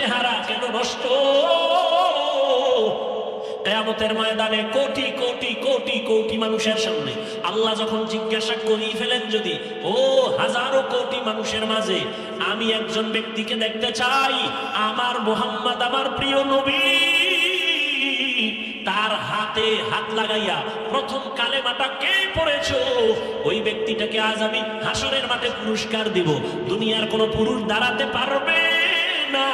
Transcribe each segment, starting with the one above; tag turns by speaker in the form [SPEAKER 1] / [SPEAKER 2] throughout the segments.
[SPEAKER 1] চেহারা কেন নষ্ট? কিয়ামতের ময়দানে কোটি কোটি কোটি কোটি মানুষের সামনে আল্লাহ যখন জিজ্ঞাসা করি ফেলেন, যদি ও হাজারো কোটি মানুষের মাঝে আমি একজন ব্যক্তিকে দেখতে চাই, আমার মুহাম্মদ আমার প্রিয় নবী, তার হাতে হাত লাগাইয়া প্রথম কালেমাটা কে পড়েছো, ওই ব্যক্তিটাকে আজ আমি হাসরের মাঠে পুরস্কার দিব। দুনিয়ার কোন পুরুষ দাঁড়াতে পারবে না,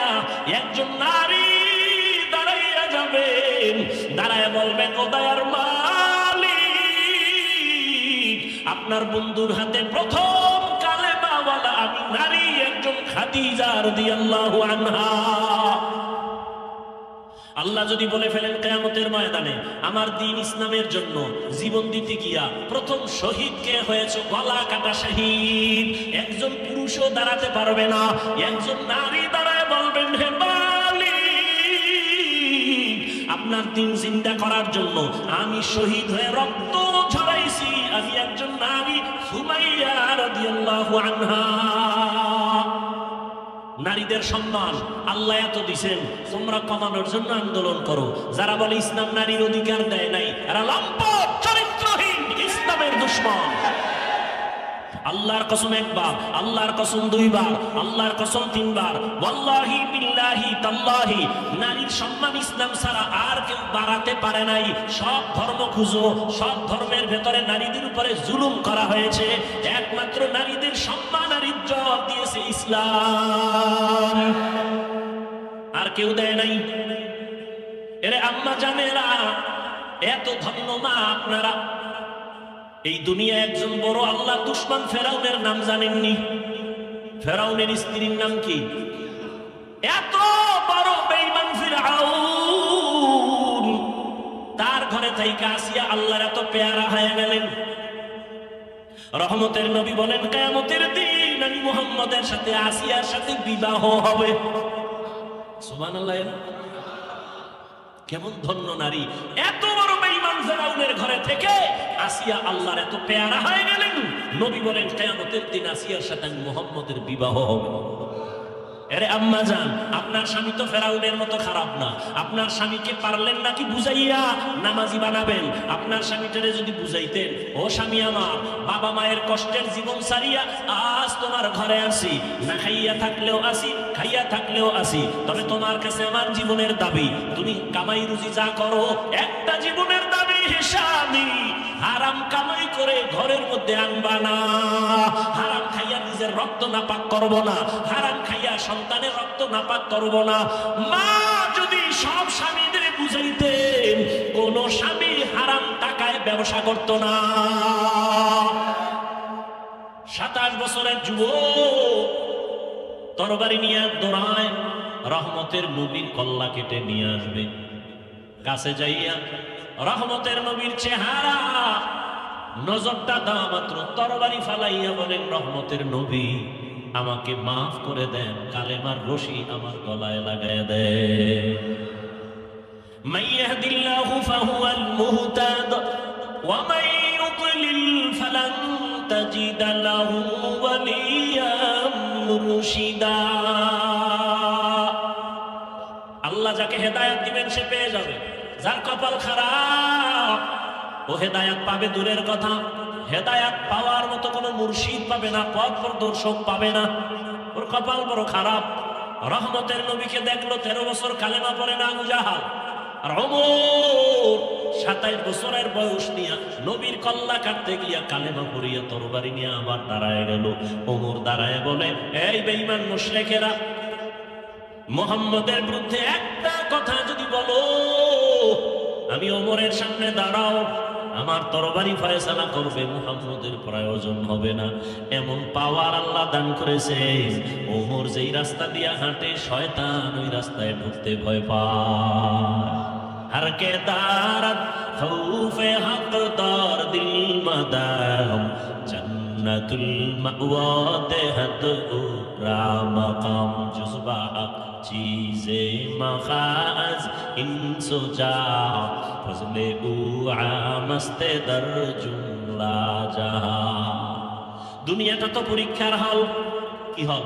[SPEAKER 1] একজন নারী দাঁড়াইয়া যাবেন, দাঁড়ায় বলবেন, ও দয়ার মালিক, আপনার বন্ধুর হাতে প্রথম কালেমাওয়ালা আমি নারী, একজন খাদিজা রাদিয়াল্লাহু আনহা। আল্লাহ যদি বলে ফেলেন কিয়ামতের ময়দানে আমার দ্বীন ইসলামের জন্য জীবন দিতে গিয়া প্রথম শহীদ কে হয়েছে, গলা কাটা শহীদ, একজন পুরুষও দাঁড়াতে পারবে না, একজন নারী দাঁড়ায় বলবেন, হে মালিক, আপনার দ্বীন জিন্দা করার জন্য আমি শহীদ হয়ে রক্ত ঝরাইছি, আমি একজন নারী, সুমাইয়া রাদিয়াল্লাহু আনহা। নারীদের সম্মান আল্লাহ এত দিছেন, তোমরা কমানোর জন্য আন্দোলন করো। যারা বলে ইসলাম নারীর অধিকার দেয় নাই, এরা লম্পট, চরিত্রহীন, ইসলামের দুশমন। আল্লাহর কসম একবার, আল্লাহর কসম দুইবার, আল্লাহর কসম তিনবার, ওয়াল্লাহি বিল্লাহি তাল্লাহি, নারীর সম্মান ইসলাম ছাড়া আর কেউ বাড়াতে পারে নাই। সব ধর্ম খুঁজো, সব ধর্মের ভেতরে নারীদের উপরে জুলুম করা হয়েছে, একমাত্র নারীদের সম্মান আর ইজ্জত দিয়েছে ইসলাম, আর কেউ দেয় নাই। এরে আম্মা জানেরা, এত ধন্য মা আপনারা, এই দুনিয়া একজন বড় আল্লাহ দুশমন ফেরাউনের নাম জানেননি? ফেরাউনের স্ত্রীর নাম কি? এত বড় বেঈমান ফিরআউন, তার ঘরে থেকে আসিয়া আল্লাহর এত পেয়ারা হয়ে গেলেন। রহমতের নবী বলেন, কিয়ামতের দিন আমি মুহাম্মদের সাথে আসিয়ার সাথে বিবাহ হবে। সুবহানাল্লাহ। কেমন ধন্য নারী, এত বড় বেঈমান ফেরাউনের ঘরে থেকে আসিয়া আল্লাহর এত পেয়ারা হয়ে গেলেন। নবী বলেন, কিয়ামতের দিন আসিয়ার সাথে মুহাম্মদের বিবাহ হবে। আরে আম্মা জান, আপনার স্বামী তো ফেরাউনের মতো খারাপ না। আপনার স্বামীকে পারলেন নাকি বুঝাইয়া নামাজি বানাবেন? আপনার স্বামীটারে যদি বুঝাইতেন, ও স্বামী আমার, বাবা মায়ের কষ্টের জীবন ছাড়িয়া আজ তোমার ঘরে আসি, না খাইয়া থাকলেও আসি, খাইয়া থাকলেও আসি, তবে তোমার কাছে আমার জীবনের দাবি, তুমি কামাই রুজি যা করো, একটা জীবনের দাবি, হে স্বামী, হারাম কামাই করে ঘরের মধ্যে আনবা না, হারাম খাইয়া নিজের রক্ত নাপাক করব না, হারাম খাইয়া সন্তানের রক্ত নাপাক করব না। মা যদি সব স্বামীদের বুঝাইতেন, কোন স্বামী হারাম টাকায় ব্যবসা করত না। 27 বছরের যুবক তরবারি নিয়ে দৌড়ায়, রহমতের নবীর কল্লা কেটে নিয়ে আসবে। কাছে যাইয়া রহমতের নবীর চেহারা নজরটা দেওয়া মাত্র তরবারি ফালাইয়া বলেন, রহমতের নবী আমাকে মাফ করে দেন, কালেমার রশি আমার গলায় লাগায় দেন। মান ইয়াহদিল্লাহু ফাহুয়াল মুহতাদ ওয়া মান ইউদ্লিল ফালান তাজিদা লাহু ওয়ালিয়াম মুরশিদা। আল্লাহ যাকে হেদায়েত দিবেন সে পেয়ে যাবে, যার কপাল খারাপ ও হেদায়েত পাবে দূরের কথা, হেদায়েত পাওয়ার মতো কোনো মুর্শিদ পাবে না, পথ প্রদর্শক পাবে না, ওর কপাল বড় খারাপ। রহমতের নবীকে দেখলো 13 বছর কালেমা পড়ে না আবু জাহাল, আর ওমর 27 বছরের বয়স নিয়ে নবীর কল্লা কাটতে গিয়া কালেমা পড়িয়া তরবারি নিয়ে আবার দাঁড়ায় গেল। ওমর দাঁড়ায় বলে, এই বেঈমান মুশরিকেরা, মুহাম্মদের বিরুদ্ধে একটা কথা যদি বলো, আমি ওমরের সামনে দাঁড়াও, আমার তরবারি ফয়সালা করবে, মুহাম্মদের প্রয়োজন হবে না। এমন পাওয়ার আল্লাহ দান করেছে, ওমর যেই রাস্তা দিয়ে হাঁটে শয়তান ওই রাস্তায় ঢুকতে ভয় পায়। हर के दारत खौफे हकदार दिल मदाम जन्नतुल मअवा देहत उरा मकाम जुज़बा चीज़े मखाज इंसो जा फजले उआ मस्ते दर जुमला जहा। দুনিয়াটা তো পরীক্ষার হল। কি হল?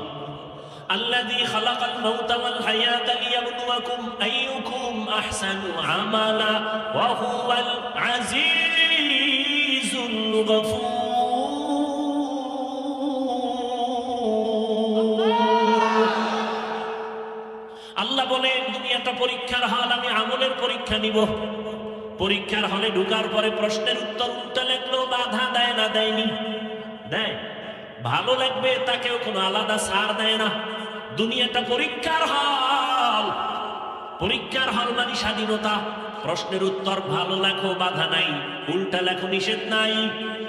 [SPEAKER 1] الذي خلق الموت والحياة ليبلوكم أيكم أحسن عملا وهو العزيز الغفور আল্লাহ বলেন দুনিয়াটা পরীক্ষার হল, আমি আমলের পরীক্ষা নিব। পরীক্ষার হলে ঢোকার পরে প্রশ্নের উত্তর উল্টা লেখলো, বাধা দেয় না? দেয়নি? দেয়। ভালো লাগবে তাকেও কোনো আলাদা ছাড় দেয় না। দুনিয়াটা পরীক্ষার হল। পরীক্ষার হল মানে স্বাধীনতা। প্রশ্নের উত্তর ভালো লেখো, বাধা নাই, উল্টা লেখো, নিষেধ নাই।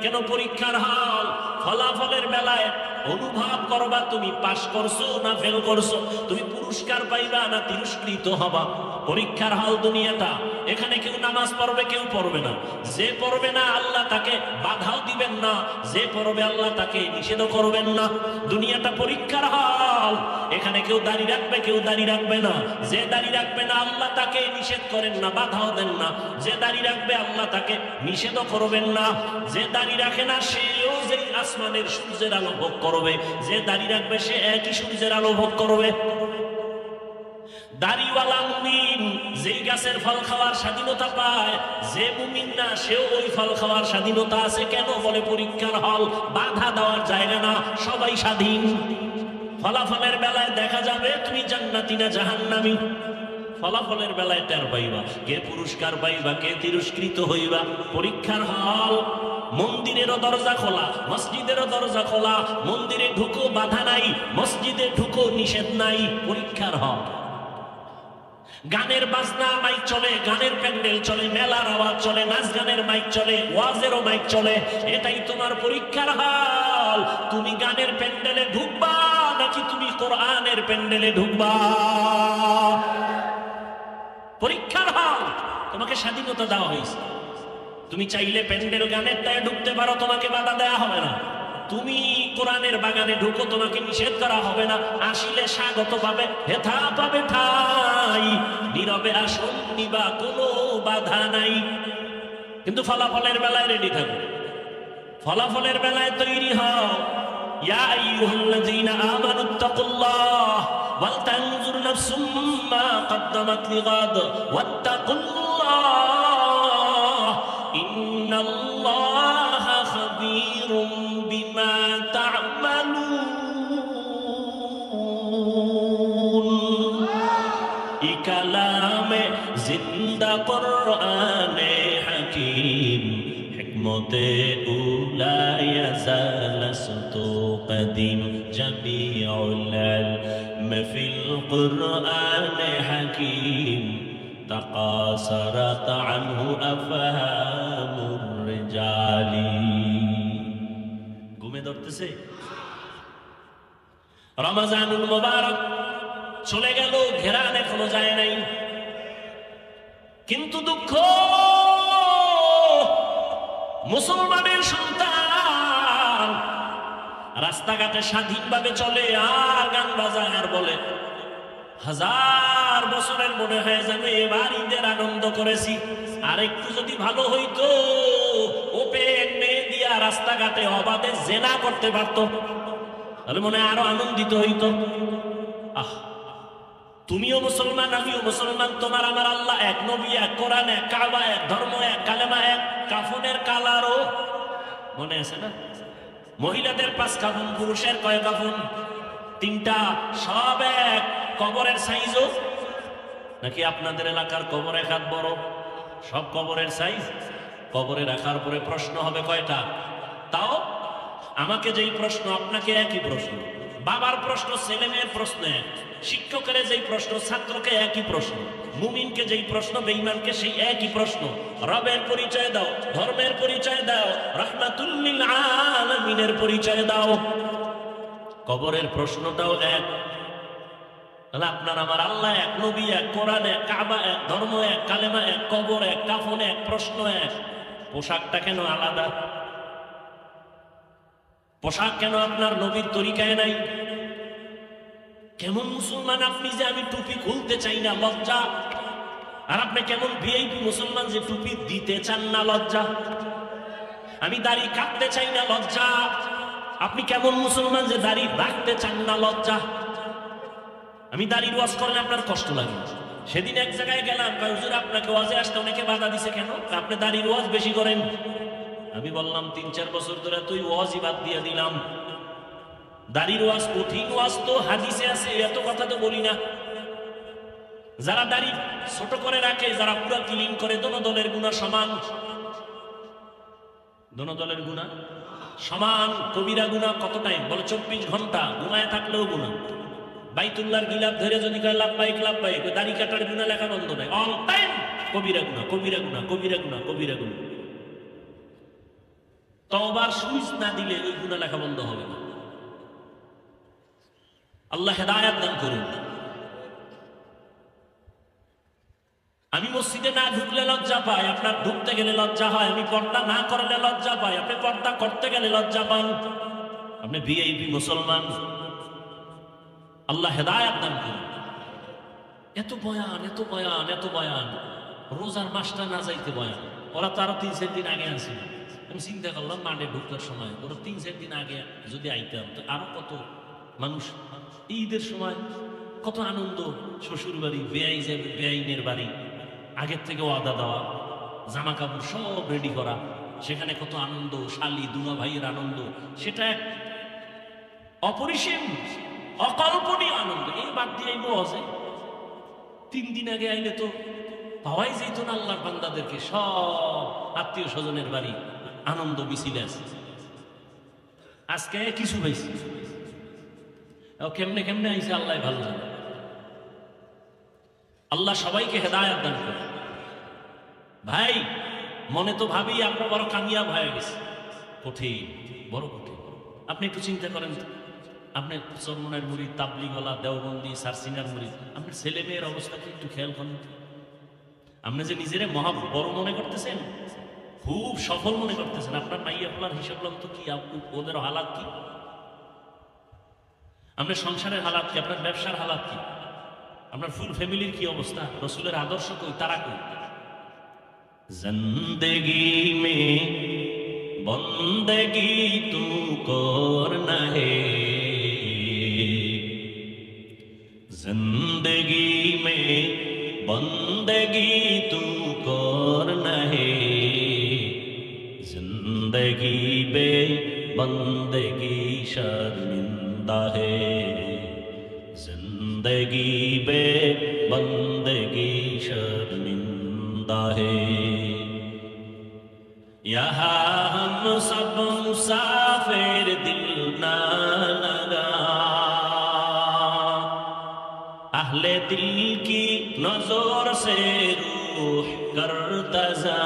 [SPEAKER 1] কেন পরীক্ষার হল? ফলাফলের বেলায় অনুভব করবা তুমি পাস করছো না ফেল করছো, তুমি পুরস্কার পাইবা না তিরস্কৃত হবা। পরীক্ষার হল দুনিয়াটা। এখানে কেউ নামাজ পড়বে, কেউ পড়বে না। যে পড়বে না আল্লাহ তাকে বাধাও দিবেন না, যে পড়বে আল্লাহ তাকে নিষেধও করবেন না। দুনিয়াটা পরীক্ষার হল। এখানে কেউ দাঁড়িয়ে রাখবে, কেউ দাঁড়িয়ে রাখবে না। যে দাঁড়িয়ে রাখবে না আল্লাহ তাকে নিষেধ করেন না, বাধাও দেন না। যে দাঁড়িয়ে রাখবে আল্লাহ তাকে নিষেধও করবেন না। যে দাঁড়িয়ে রাখে না সেও যে আসমানের সূর্যের আলো ভোগ করবে, যে দাঁড়িয়ে রাখবে সে একই সূর্যের আলো ভোগ করবে। দাড়িওয়ালা মুমিন যেই গাছের ফল খাওয়ার স্বাধীনতা পায়, যে মুমিন না সেও ওই ফল খাওয়ার স্বাধীনতা আছে। কেন? বলে পরীক্ষার হল, বাধা দেওয়ার জায়গা না, সবাই স্বাধীন। ফলাফলের বেলায় দেখা যাবে তুমি জান্নাতি না জাহান্নামী। ফলাফলের বেলায় টের পাইবা কে পুরস্কার পাইবা, কে তিরস্কৃত হইবা। পরীক্ষার হল। মন্দিরেরও দরজা খোলা, মসজিদেরও দরজা খোলা। মন্দিরে ঢুকো, বাধা নাই, মসজিদে ঢুকো, নিষেধ নাই। পরীক্ষার হল। গানের বাজনা মাইক চলে, গানের প্যান্ডেল চলে, মেলার আওয়াজ চলে, নাচ গানের মাইক চলে, ওয়াজেরও মাইক চলে। এটাই তোমার পরীক্ষার হল। তুমি গানের প্যান্ডেলে ঢুকবা নাকি তুমি কোরআনের প্যান্ডেলে ঢুকবা? পরীক্ষার হল। তোমাকে স্বাধীনতা দেওয়া হয়েছে। তুমি চাইলে প্যান্ডেল গানের টায় ঢুকতে পারো, তোমাকে বাধা দেওয়া হবে না। তুমি কোরআনের বাগানে ঢুকো, তোমাকে নিষেধ করা হবে না। আসিলে স্বাগত পাবে, হেথা পাবে ঠাই। নীরবে আসন নিবা, কোনো বাধা নাই। কিন্তু ফলাফলের বেলায় রেডি থাকো, ফলাফলের বেলায় তৈরি হও। ইয়া আইয়ুহাল্লাযীনা আমানুত্তাকুল্লাহ ওয়াল তানজুর নাফসুম মা কদ্দামাত লিগাদ ওয়াত্তাকুল্লাহ ইন্নাল্লাহা খাবীরুম বিমা তা'মালুন। ই কালামে জিন্দা কুরআনে হাকীম হিকমতে উলা ইয়াজালস্তু কদীম জামিউল ইলম ফিল কুরআনে হাকীম তাকাসারাত আনহু আফহামুর রিজালি। ঘুমে ধরতেছে? রমজানুল মুবারক চলে গেল, ঘেরান এখনো যায় নাই। কিন্তু দুঃখ, মুসলমানের সন্তান রাস্তাঘাটে স্বাধীনভাবে চলে আর গান বাজায় আর বলে, হাজার বছরের মনে হয় যেন এবার ঈদের আনন্দ করেছি, আর একটু যদি ভালো হইতো ওপেন মেয়ে দিয়া রাস্তাঘাটে অবাধে জেনা করতে পারতো, তাহলে মনে আরো আনন্দিত হইতো। আহ, তুমিও মুসলমান, আমিও মুসলমান, তোমার আমার আল্লাহ এক, নবী এক, কোরআন এক, কাবা এক, ধর্ম এক, কালেমা এক, কাফনের কালারও মনে আছে না? মহিলাদের 5 কাফন, পুরুষের কয় কাফন? 3টা, সব এক। কবরের সাইজও নাকি আপনাদের এলাকার কবর এক হাত বড়? সব কবরের সাইজ। কবরে রাখার পরে প্রশ্ন হবে কয়টা? তাও আমাকে যেই প্রশ্ন আপনাকে একই প্রশ্ন, বাবার প্রশ্ন ছেলে মেয়ের প্রশ্ন এক, শিক্ষকের যেই প্রশ্ন ছাত্রকে একই প্রশ্ন, মুমিনকে যেই প্রশ্ন বেঈমানকে সেই একই প্রশ্ন। রবের পরিচয় দাও, ধর্মের পরিচয় দাও, রাহমাতুল লিল আলামিনের পরিচয় দাও। কবরের প্রশ্নটাও এক। তাহলে আপনার আমার আল্লাহ এক, নবী এক, কোরআন এক, কাবা এক, ধর্ম এক, কালেমা এক, কবর এক, কাফন এক, প্রশ্ন এক। পোশাকটা কেন আলাদা? পোশাক কেন আপনার নবীর তরিকায় নাই? কেমন মুসলমান আপনি যে আমি টুপি খুলতে চাই না, লজ্জা। আর আপনি কেমন ভিআইপি মুসলমান যে টুপি দিতে চান না, লজ্জা। আমি দাড়ি কাটতে চাই না, লজ্জা। আপনি কেমন মুসলমান যে দাড়ি রাখতে চান না, লজ্জা। আমি দাড়ির ওয়াজ করলে আপনার কষ্ট লাগে। সেদিন এক জায়গায় গেলাম, হুজুর আপনাকে ওয়াজে আসতে অনেকে বাধা দিছে কেন? আপনি দাড়ির ওয়াজ বেশি করেন। আমি বললাম ৩-৪ বছর ধরে তুই ওয়াজই বাদ দিয়ে দিলাম। দাড়ির ওয়াজ কঠিন ওয়াজ তো হাদিসে আছে, এত কথা তো বলি না। যারা দাড়ি ছোট করে রাখে, যারা পুরো ক্লিন করে, দোনো দলের গুনাহ সমান। দোনো দলের গুনাহ সমান। কবিরা গুনাহ কত টাইম বলে? 24 ঘন্টা ঘুমায় থাকলেও গুনাহ। বাইতুল্লাহর গিলাপ ধরে যদি কয় লাব্বাইক লাব্বাইক, দাড়ি কাটার গুনাহ লেখা বন্ধ নাই, অল টাইম কবিরা গুনাহ, কবিরা গুনাহ, কবিরা গুনাহ, কবিরা গুনাহ। তওবার সুইচ না দিলে ওই গুনাহ লেখা বন্ধ হবে না। আল্লাহ হেদায়েত দান করুন। আমি মসজিদে না ঢুকলে লজ্জা পাই, আপনার ঢুকতে গেলে লজ্জা হয়। আমি পর্দা না করলে লজ্জা পাই, আপনি পর্দা করতে গেলে লজ্জা পান। আপনি ভিআইপি মুসলমান। আল্লাহ হেদায়েত দান করুন। এত বয়ান, এত বয়ান, এত বয়ান, রোজার মাসটা না যাইতে বয়ান। ওরা তো আরো 3-4 দিন আগে আসে। আমি চিন্তা করলাম মাঠে ঢুকবার সময় ওরা 3-4 দিন আগে যদি আইতাম তো আরো কত মানুষ। ঈদের সময় কত আনন্দ, শ্বশুর বাড়ি, বেআই যাবে বেআইনের বাড়ি, আগের থেকে ওয়াদা দেওয়া, জামা কাপড় সব রেডি করা, সেখানে কত আনন্দ, শালি দুলা ভাইয়ের আনন্দ, সেটা এক অপরিসীম অকল্পনীয় আনন্দ। এই বাদ দিয়ে আইবো হজে 3 দিন আগে আইলে তো পাওয়াই যেত না আল্লাহর বান্দাদেরকে। সব আত্মীয় স্বজনের বাড়ি আনন্দ মিছিলে আছে। আজকে কিছু পাইছি, কেমনে কেমনে আইছে আল্লাহ ভালো জানে। আল্লাহ সবাইকে হেদায়েত দান করে। ভাই মনে তো ভাবি আপনার বড় কামিয়াব হয়ে গেছে, কঠিন, বড় কঠিন। আপনি একটু চিন্তা করেন, আপনি চরমনের মুরিদ, তাবলিগওয়ালা, দেওবন্দি, সারসিনার মুরিদ, আপনার ছেলে মেয়ের অবস্থাকে একটু খেয়াল করেন। আপনি যে নিজের মহা বড় মনে করতেছেন, খুব সফল মনে করতেছেন, আপনার মাইয়া ফলার হিসাব তো কি, ওদের হালাত কি, আপনার সংসারের হালাত কি, আপনার ব্যবসার হালাত কি, আপনার ফুল ফ্যামিলির কি অবস্থা, রসুলের আদর্শ কই, তারা কই। জিন্দেগি মে বন্দেগি তু করনা হে, जिंदगी में बंदगी तू करना है, जिंदगी बे बंदगी शर्मिंदा है, जिंदगी बे बंदगी शर्मिंदा है। यहाँ हम सब मुसाफिर दिल ना लगा, अहले दिल की नजर से रूह करता जा,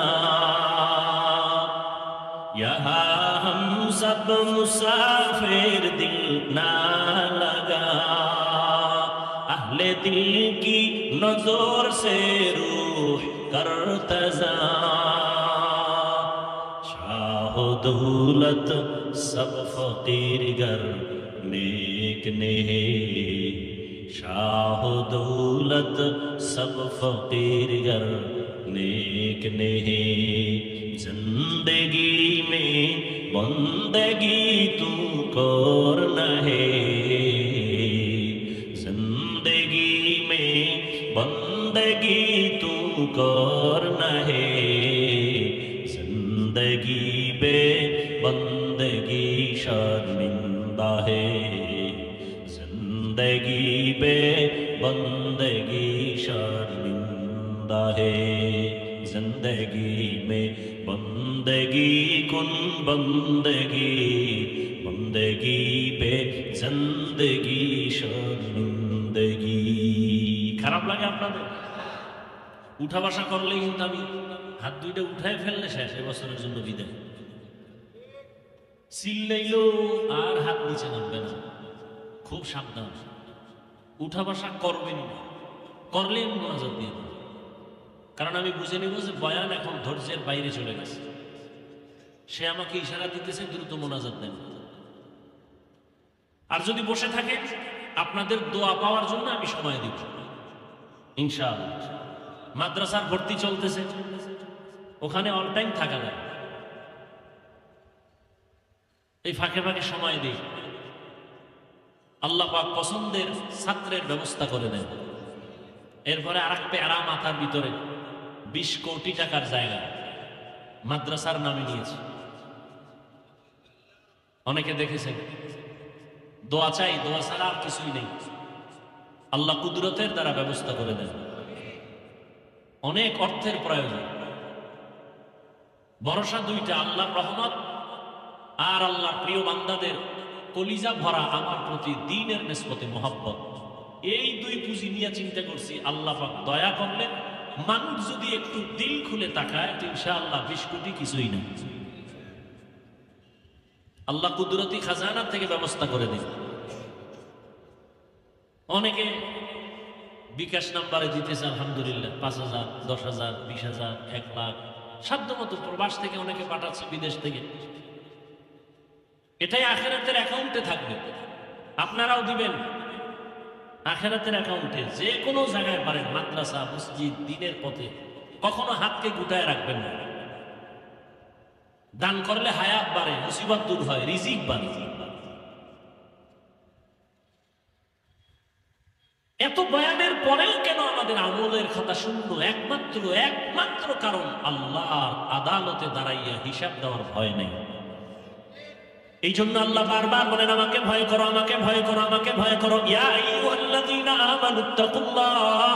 [SPEAKER 1] यहाँ हम सब मुसाफिर दिल ना लगा, अहले दिल की नजर से रूह करता जा। शाह दौलत सब फकीर गर नेक ने, शाह दौलत सब फकीर गर नेक ने, जिंदगी में बंदगी तू करना है, जिंदगी में बंदगी तू करना है, जिंदगी बे बंदगी शर्मिंदा है, जिंदगी बे बंदगी शर्मिंदा है, जिंदगी में बंदगी कुन बंदगी, बंदगी पे जिंदगी शर्मिंदगी। খারাপ লাগে আপনাদের? উঠা বসা করলেই কিন্তু আমি হাত দুইটা উঠায় ফেললে শেষ, এবছরের জন্য বিদায়। চিল্লাইলো আর হাত নিচে নামবে না, খুব সাবধান। উঠা বসা করবেন না, করলে আমি মোনাজাত দিয়ে দেব, কারণ আমি বুঝে নেব যে বয়ান এখন ধৈর্যের বাইরে চলে গেছে। সে আমাকে ইশারা দিতেছে দ্রুত মোনাজাত দেন। আর যদি বসে থাকে আপনাদের দোয়া পাওয়ার জন্য আমি সময় দিব ইনশাআল্লাহ। মাদ্রাসার ভর্তি চলতেছে, ওখানে অল টাইম থাকা যায়, এই ফাঁকে ফাঁকে সময় দিই। আল্লাহ পাক পছন্দের ছাত্রের ব্যবস্থা করে দেন। এরপরে আর এক পেয়ারা মাথার ভিতরে 20 কোটি টাকার জায়গা মাদ্রাসার নামে নিয়েছে। অনেকে দেখেছেন। দোয়া চাই, দোয়া ছাড়া আর কিছুই নেই। আল্লাহ কুদরতের দ্বারা ব্যবস্থা করে দেন। অনেক অর্থের প্রয়োজন। ভরসা দুইটা, আল্লাহর রহমত আর আল্লাহর প্রিয় বান্দাদের কলিজা ভরা আমার প্রতি দ্বীনের নিসবতে মোহাব্বত। এই দুই পুঁজি নিয়ে চিন্তা করছি। আল্লাহ পাক দয়া করলে মানুষ যদি একটু দিল খুলে তাকায় তো ইনশাআল্লাহ 20 কোটি কিছুই না। আল্লাহ কুদরতি খাজানা থেকে ব্যবস্থা করে দিন। অনেকে বিকাশ নাম্বারে দিতেছে আলহামদুলিল্লাহ, 5,000, 10,000, 20,000, 1 লাখ সাধ্য মতো প্রবাস থেকে অনেকে পাঠাচ্ছে, বিদেশ থেকে। এটাই আখিরাতের অ্যাকাউন্টে থাকবে। আপনারাও দিবেন আখিরাতের অ্যাকাউন্টে। যে কোনো জায়গায় পারেন, মাদ্রাসা, মসজিদ, দ্বীনের পথে কখনো হাতকে গুটায় রাখবেন না। দান করলে হায়াত বাড়ে, মুসিবত দূর হয়, রিজিক বাড়ে। এত বয়ানের পরেও কেন আমাদের আমলের খাতা শূন্য? একমাত্র কারণ আল্লাহর আদালতে দাঁড়াইয়া হিসাব দেওয়ার ভয় নেই। এই জন্য আল্লাহ বারবার বলেন, আমাকে ভয় করো, আমাকে ভয় করো, আমাকে ভয় করো। ইয়া আইয়ুহাল্লাযীনা আমানুত্তাকুল্লাহ,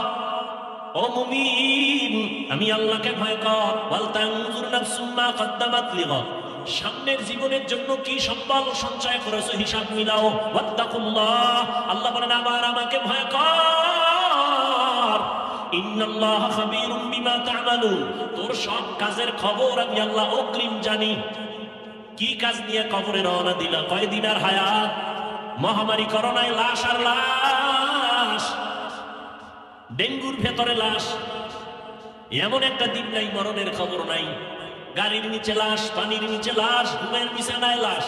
[SPEAKER 1] ও মুমিন আমি আল্লাহকে ভয় কর। ওয়াল তানজুর নাফসুম মা কদ্দামাত লিগাদ, সামনের জীবনের জন্য কি সম্বল সঞ্চয় করেছো হিসাব মিলাও। ওয়াত্তাকুল্লাহ, আল্লাহ বলেন আমাকে ভয় কর। ইন্নাল্লাহা খাবীরুম বিমা তা'মালুন, তোর সব কাজের খবর আমি আল্লাহ অগ্রিম জানি। কি কাজ নিয়ে কবরে রওনা দিলা? কয়দিন আর হায়াত? মহামারী করোনায় লাশ আর লাশ, ডেঙ্গুর ভেতরে লাশ, এমন একটা দিন নাই মরণের খবর নাই। গাড়ির নিচে লাশ, পানির নিচে লাশ, ঘুমের বিছানায় লাশ।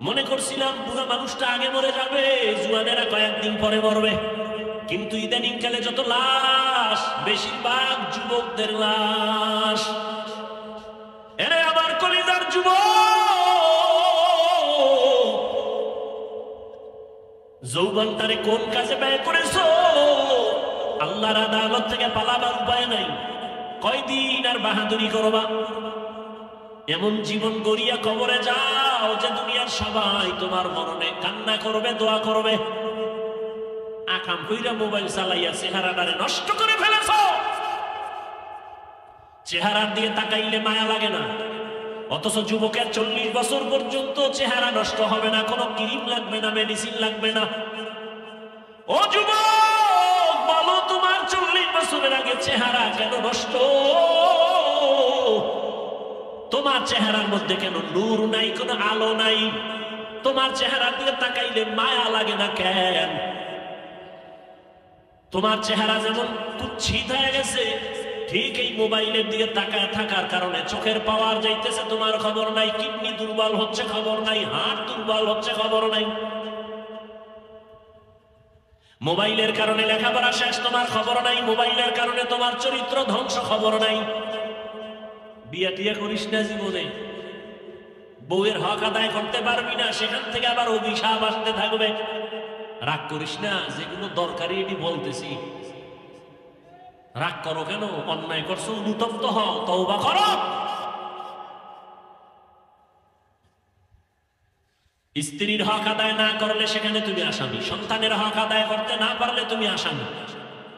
[SPEAKER 1] মনে করছিলাম বুড়া মানুষটা আগে মরে যাবে, জুয়ানেরা কয়েকদিন পরে মরবে। কিন্তু ইদানিং কালে যত লাশ, বেশিরভাগ যুবকদের লাশ। এরে আমার কলিজার যুবক, যৌবনটারে কোন কাজে ব্যয় করেছো? আল্লাহর আদালত থেকে পালাবার উপায় নাই। কয়দিন আর বাহাদুরি করবা? এমন জীবন গড়িয়া কবরে যাও যে দুনিয়ার সবাই তোমার মরণে কান্না করবে, দোয়া করবে। আকাম কইরা মোবাইল চালাইয়া চেহারাটারে নষ্ট করে ফেলেছ। চেহারার দিকে তাকাইলে মায়া লাগে না, অথচ যুবকের 40 বছর পর্যন্ত চেহারা নষ্ট হবে না, কোনো ক্রিম লাগবে না, মেডিসিন লাগবে না। ও যুবক, বলো তোমার 40 বছরের আগে চেহারা কেন নষ্ট? তোমার চেহারার মধ্যে কেন নূর নাই, কোনো আলো নাই? তোমার চেহারার দিকে তাকাইলে মায়া লাগে না কেন? তোমার চেহারা যেমন কুৎসিত হয়ে গেছে, ঠিক এই মোবাইলের দিকে তাকায় থাকার কারণে চোখের পাওয়ার যাইতেছে, তোমার খবর নাই। কিডনি দুর্বল হচ্ছে, খবর নাই। হার্ট দুর্বল হচ্ছে, খবর নাই। মোবাইলের কারণে লেখাপড়া শেষ, তোমার খবর নাই। মোবাইলের কারণে তোমার চরিত্র ধ্বংস, খবর নাই। বিয়া টিয়া করিস না জীবনে, বউয়ের হক আদায় করতে পারবি না, সেখান থেকে আবার অভিশাপ আসতে থাকবে। রাগ করিস না, যেগুলো দরকারি এটি বলতেছি। রাগ করো কেন? অন্যায় করছো, অনুতপ্ত হও, তওবা করো। স্ত্রীর হক আদায় না করলে সেখানে তুমি আসামি, সন্তানের হক আদায় করতে না পারলে তুমি আসামি।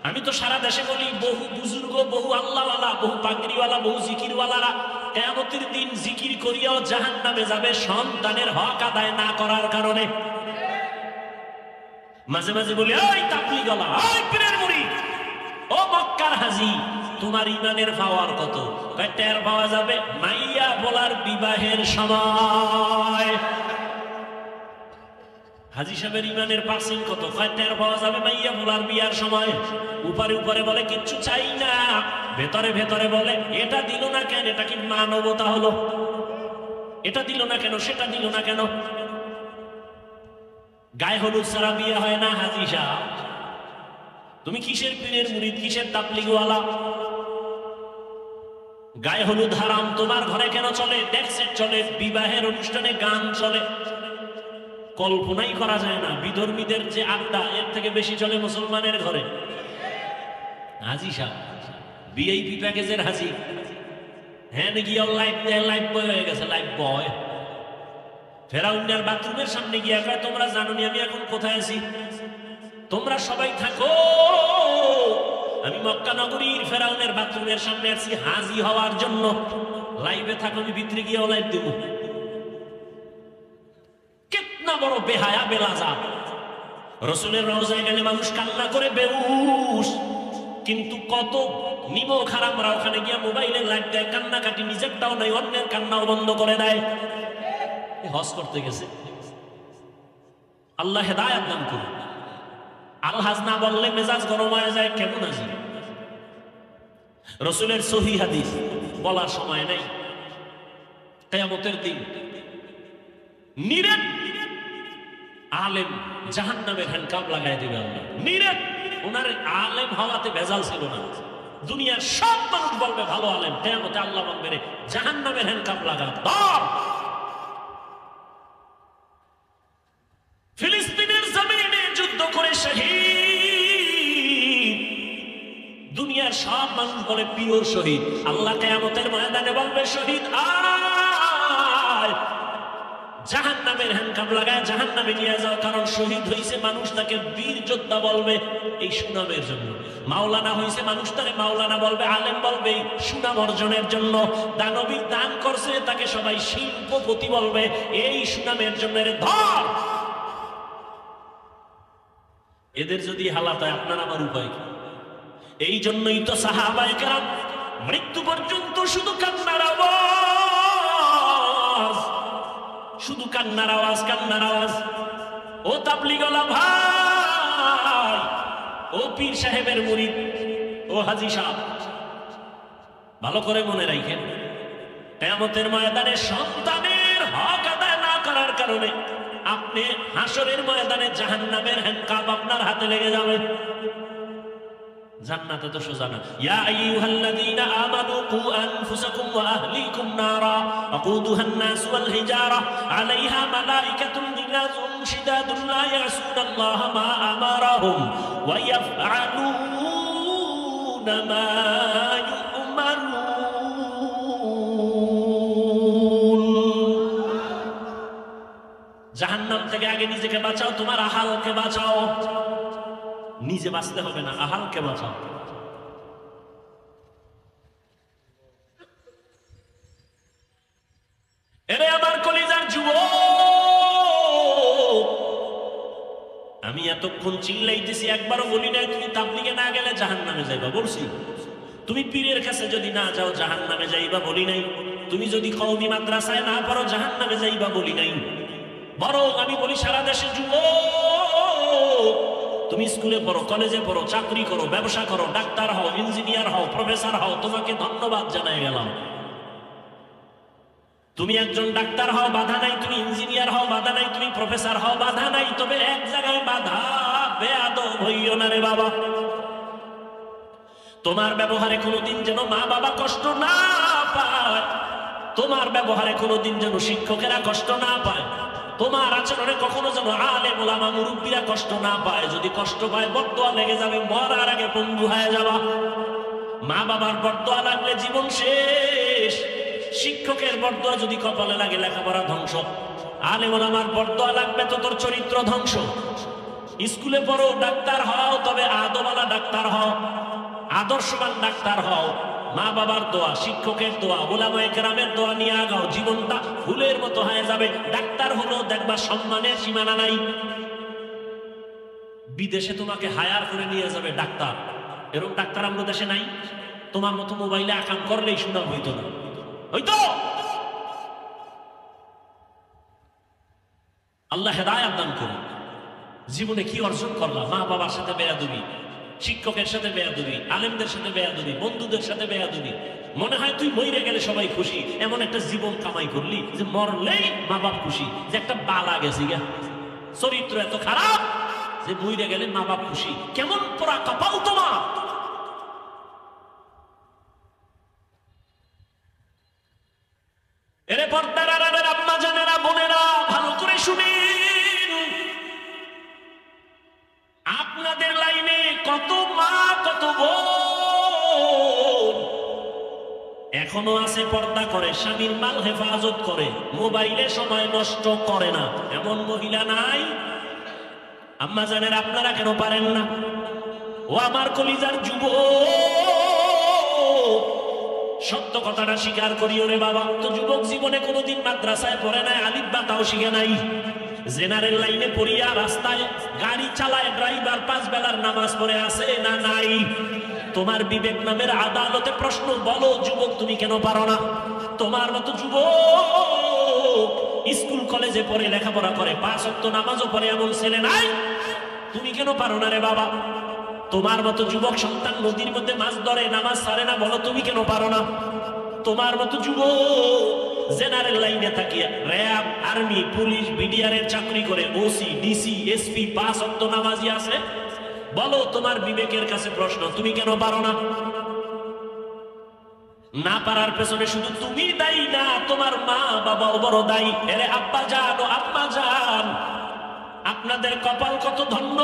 [SPEAKER 1] আমি তো সারা দেশে বলি, বহু বুজুর্গ, বহু আল্লাহওয়ালা, বহু পাগড়িওয়ালা, বহু জিকিরওয়ালারা কিয়ামতের দিন জিকির করিয়াও জাহান্নামে যাবে সন্তানের হক আদায় না করার কারণে। মাঝে মাঝে বলি, ওই তাবলীগওয়ালা, ওই পীরের মুরিদ, ও মক্কার হাজী, তোমার ইমানের পাওয়ার কত? টের পাওয়া যাবে মাইয়া বলার বিবাহের সময়। হাজী সাহেবের ইমানের পার্সেন্ট কত? টের পাওয়া যাবে মাইয়া বলার বিয়ার সময়। উপরে উপরে বলে কিচ্ছু চাই না, ভেতরে ভেতরে বলে এটা দিল না কেন? এটা কি মানবতা হলো? এটা দিল না কেন, সেটা দিল না কেন? গায়ে হলুদ ছাড়া বিয়ে হয় না হাজী সাহেব। তুমি কিসের পীরের মুরিদ, কিসের তাবলীগওয়ালা? গায়ে হলুদ হারাম, তোমার ঘরে কেন চলে? ডেক্সেট চলে, বিবাহের অনুষ্ঠানে গান চলে। কল্পনাই করা যায় না। বিধর্মীদের যে আড্ডা এর থেকে বেশি চলে মুসলমানের ঘরে। হাজি সাহেব ভিআইপি প্যাকেজের হাজি, হ্যাঁ গিয়ে লাইফ দেয়, লাইফ বয় হয়ে গেছে, লাইফ বয়। ফেরাউনের বাথরুমের সামনে গিয়ে কয়, তোমরা জানো নি আমি এখন কোথায় আছি? তোমরা সবাই থাকো, আমি মক্কা নগরীর ফেরাউনের বাথরুমের সামনে আছি হাজি হওয়ার জন্য। লাইভে থাকো, আমি ভিতরে গিয়ে লাইভ দেব। কেতনা বড় বেহায়া বেলাজা। রসুলের রওজায় গেলে মানুষ কান্না করে বেহুশ, কিন্তু কত নিমক হারামরা ওখানে গিয়ে মোবাইলে লাইভ দেয়, কান্নাকাটি, নিজেরটাও নাই অন্যের কান্নাও বন্ধ করে দেয়। হজ করতে গেছে। আল্লাহ হেদায়েত দান করুন। আলহাজ না বললে মেজাজ গরম হয়ে যায়, কেমন আছে? রসুলের সহিহ হাদিস বলার সময় নেই। কিয়ামতের দিন নিরেট আলেম জাহান্নামের হ্যান্ডকাপ লাগাই দিবে আল্লাহ। নিরেট, ওনার আলেম হওয়াতে ভেজাল ছিল না। দুনিয়ার সব মানুষ বলবে ভালো আলেম, কিয়ামতে আল্লাহ বলবে রে জাহান্নামের হ্যান্ডকাপ লাগা। ধর, ফিলিস্তিনের জমিনে যুদ্ধ করে শহীদ, দুনিয়ার সব মানুষ বলে পিওর শহীদ। আল্লাহ কিয়ামতের ময়দানে বলবে শহীদ আয়, জাহান্নামের হ্যান্ডকাপ লাগায় জাহান্নামে নিয়ে যাও। কারণ শহীদ হইছে, মানুষ তাকে বীর যোদ্ধা বলবে এই সুনামের জন্য। মাওলানা হইছে, মানুষ তাকে মাওলানা বলবে, আলেম বলবে সুনাম অর্জনের জন্য। দানবীর দান করছে, তাকে সবাই শিল্পপতি বলবে এই সুনামের জন্য। ধর, এদের যদি হালাত হয় আপনার আমার উপায় কি? এই জন্যই তো সাহাবায়ে কেরাম মৃত্যু পর্যন্ত শুধু কান্নার আওয়াজ, শুধু কান্নার আওয়াজ, কান্নার আওয়াজ। ও তাবলীগওয়ালা ভাই, ও পীর সাহেবের মুরিদ, ও হাজী সাহেব, ভালো করে মনে রাখেন, কিয়ামতের ময়দানে সন্তানের হক আদায় না করার কারণে আপনি হাসরের ময়দানে জাহান্নামের হ্যান্ডকাপ আপনার হাতে লেগে যাবে। জান্নাতে তো সোজা না। ইয়া আইয়ুহাল্লাযীনা আমানু কু আনফুসাকুম ওয়া আহলিকুম নারা ওয়াকুদুহান নাস ওয়াল হিজারা আলাইহা মালাইকাতুন গিলাযুন শিদাদুন লা ইয়াসুনাল্লাহা মা আমারাহুম ওয়া ইয়াফআলুনা মা ইউমারুন। জাহান্নাম থেকে আগে নিজেকে বাঁচাও, তোমার আহালকে বাঁচাও। নিজে বাঁচতে হবে না, আহালকে বাঁচাও। এরে আমার কলিজার যুবক, আমি এতক্ষণ চিল্লাইতেছি, একবারও বলি নাই তুমি তাবলীগে না গেলে জাহান্নামে যাইবা, বলছি? তুমি পীরের কাছে যদি না যাও জাহান্নামে যাইবা, বলি নাই? তুমি যদি কওমি মাদ্রাসায় না পড়ো জাহান্নামে যাইবা, বলি নাই? বরং আমি বলি সারা দেশে যুবক, তুমি স্কুলে পড়ো, কলেজে পড়ো, চাকরি করো, ব্যবসা করো, ডাক্তার হও, ইঞ্জিনিয়ার হও, প্রফেসর হও, তোমাকে ধন্যবাদ জানাই গেলাম। তুমি একজন ডাক্তার হও, বাধা নাই। তুমি ইঞ্জিনিয়ার হও, বাধা নাই। তুমি প্রফেসর হও, বাধা নাই। তবে এক জায়গায় বাধা, বেয়াদব হইও না রে বাবা। তোমার ব্যবহারে কোনোদিন যেন মা বাবা কষ্ট না পায়, তোমার ব্যবহারে কোনোদিন যেন শিক্ষকেরা কষ্ট না পায়, তোমার আচরণে কখনো যেন আলেম ওলামা মুরব্বীরা কষ্ট না পায়। যদি কষ্ট পায় বরদোয়া লেগে যাবে, মরার আগে পঙ্গু হয়ে যাবা। মা বাবার বরদোয়া লাগলে জীবন শেষ। শিক্ষকের বরদোয়া যদি কপালে লাগে লেখাপড়া ধ্বংস। আলেম ওলামার বরদোয়া লাগবে তো তোর চরিত্র ধ্বংস। স্কুলে পড়ো, ডাক্তার হও, তবে আদওয়ালা ডাক্তার হও, আদর্শবান ডাক্তার হও। মা বাবার দোয়া, শিক্ষকের দোয়া, ওলামায়ে কেরামের দোয়া নিয়ে আগাও। জীবনটা ফুলের মতো হয়ে যাবে। ডাক্তার হলো দেখবা সম্মানের সীমানা নাই। বিদেশে তোমাকে হায়ার করে নিয়ে যাবে ডাক্তার, এরকম ডাক্তার আমাদের দেশে নাই। তোমার মতো মোবাইলে আকাম করলেই সুনাম হইতো না, হইতো? আল্লাহ হেদায়েত দান করুন। জীবনে কি অর্জন করলাম? মা বাবার সাথে বেয়াদবি, শিক্ষকের সাথে বেয়াদবি, আলেমদের সাথে বেয়াদবি, বন্ধুদের সাথে বেয়াদবি। মনে হয় তুই মইরে গেলে সবাই খুশি, এমন একটা জীবন কামাই করলি যে মরলেই মা বাপ খুশি, যে একটা বালা গেছি গা। চরিত্র এত খারাপ যে মইরে গেলে মা বাপ খুশি। কেমন পোড়া কপাল তোমার! এরে পর্দার আড়ালের আম্মা জানেরা, বোনেরা, ভালো করে শুনেন। আপনাদের লাইনে কত মা কত বোন এখনো আছে, পর্দা করে, স্বামীর মাল হেফাজত করে, মোবাইলে সময় নষ্ট করে না, এমন মহিলা নাই? আম্মা জানেন, আপনারা কেন পারেন না? ও আমার কলিজার যুবক, সত্য কথাটা স্বীকার করিও রে বাবা। তো যুবক জীবনে কোনোদিন মাদ্রাসায় পড়ে নাই, আলিফ বা তাও শিখে নাই, জেনারেল লাইনে পড়িয়া রাস্তায় গাড়ি চালায়, ড্রাইভার 5 বেলার নামাজ পড়ে আছে না নাই? তোমার বিবেক নামের আদালতে প্রশ্ন, বলো যুবক তুমি কেন পারো না? তোমার মতো যুবক স্কুল কলেজে পড়ে লেখাপড়া করে, 5 ওয়াক্ত নামাজও পড়ে এমন ছেলে নাই? তুমি কেন পারো না রে বাবা? তোমার মতো যুবক সন্তান নদীর মধ্যে মাছ ধরে, নামাজ ছাড়ে না, বলো তুমি কেন পারো না? তোমার মতো যুবক জেনারেল লাইনে থাকিয়া র‍্যাব, আর্মি, পুলিশ, বিডিআর এর চাকরি করে, ওসি, ডিসি, এসপি, 5 ওয়াক্ত নামাজি আছে, বলো তোমার বিবেকের কাছে প্রশ্ন, তুমি কেন পারো না? না পারার পেছনে শুধু তুমি দায়ী না, তোমার মা বাবাও বড় দায়ী। এরে আব্বা জান ও আম্মা জান, আপনাদের কপাল কত ধন্য,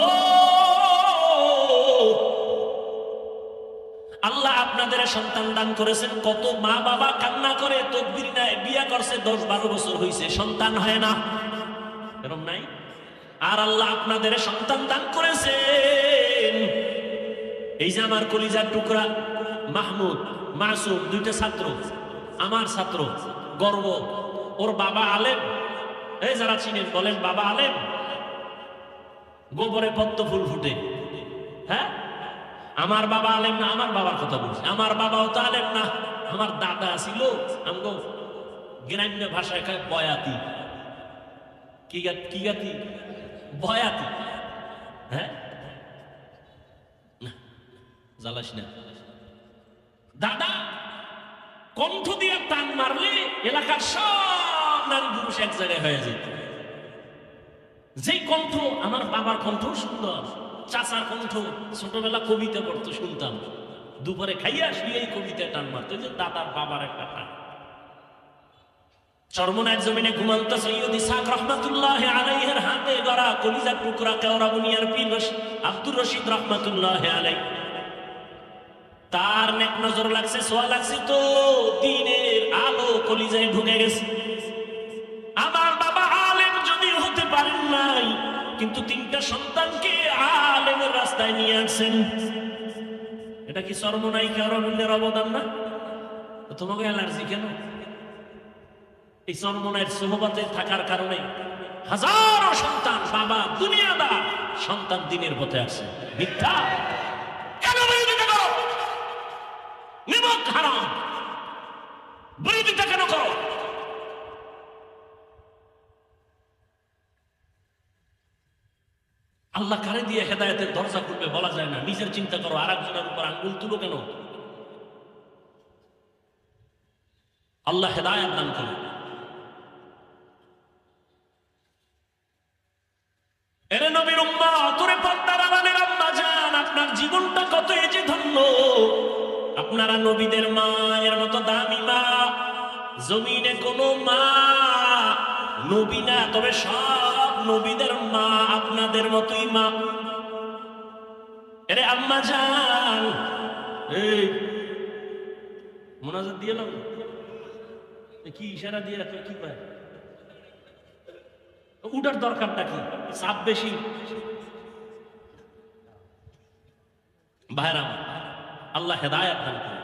[SPEAKER 1] আল্লাহ আপনাদের সন্তান দান করেছেন। কত মা বাবা কান্না করে তকবীর নেয়, বিয়া করছে 10-12 বছর হয়েছে, সন্তান হয় না, এরকম নাই? আর আল্লাহ আপনাদের সন্তান দান করেছেন। এই যে আমার কলিজার টুকরা মাহমুদ, মাসুম, 2টা ছাত্র, আমার ছাত্র, গর্ব। ওর বাবা আলেম, এই যারা চিনেন বলেন বাবা আলেম। গোবরে পদ্ম ফুল ফুটে, হ্যাঁ? আমার বাবা আলেম না, আমার বাবার কথা বলছি, আমার বাবাও তো আলেম না। আমার দাদা ছিল, আমগো গ্রাম্য ভাষায় কয় বয়াতি। কি গাতি? বয়াতি। হ্যাঁ, জ্বালাস না। দাদা কণ্ঠ দিয়ে টান মারলে এলাকার সব নারী পুরুষ এক জায়গায় হয়ে যেত। যেই কণ্ঠ, আমার বাবার কণ্ঠ সুন্দর, চাচার কণ্ঠ, ছোটবেলা কবিতা পড়তো শুনতাম, দুপুরে খাইয়া শুয়ে কবিতায় টান মারতো, যে দাদার বাবার একটা টান। চরমনার জমিনে ঘুমান্ত সৈয়দ ইসহাক রহমাতুল্লাহ আলাইহির হাতে গড়া কলিজার টুকরা কেওড়া বুনিয়ার পীর আব্দুর রশিদ রহমাতুল্লাহ আলাইহি, তার নেক নজর লাগছে, সোয়া লাগছে, তো দিনের আলো কলিজায় ঢুকে গেছে। আমার বাবা আলেম যদি হতে পারেন নাই, কিন্তু 3টা সন্তানকে আলেমের রাস্তায় নিয়ে আসছেন। এটা কি চরমনাই কেওড়া বুনিয়ার অবদান না? তোমাকে অ্যালার্জি কেন? এই চরমনাইয়ের সোহবতে থাকার কারণে হাজারো সন্তান, বাবা দুনিয়াদার, সন্তান দিনের পথে আসছে। মিথ্যা কেন বিরোধিতা করো? নিমক হারাম, বিরোধিতা কেন করো? আল্লাহ কারে দিয়ে হেদায়েতের দরজা খুলবে বলা যায় না। নিজের চিন্তা করো, আর একজনের উপর আঙ্গুল তুলো কেন? আল্লাহ হেদায়েত দান করে। এরে নবীর উম্মত, তোরে পর্দার আড়ালের আম্মা জান, আপনার জীবনটা কত এই যে ধন্য। আপনারা নবীদের মায়ের মতো দামি মা জমিনে কোনো মা নবী না, তবে সব নবীদের মা আপনাদের মতোই মা। এরে আম্মা জান, এই মোনাজাত দিয়ে নাও, কি ইশারা দিয়ে রাখো, কি পায়? উঠার দরকারটা কি? চাপ বেশি? ভাইরা আল্লাহ হেদায়েত দান করে।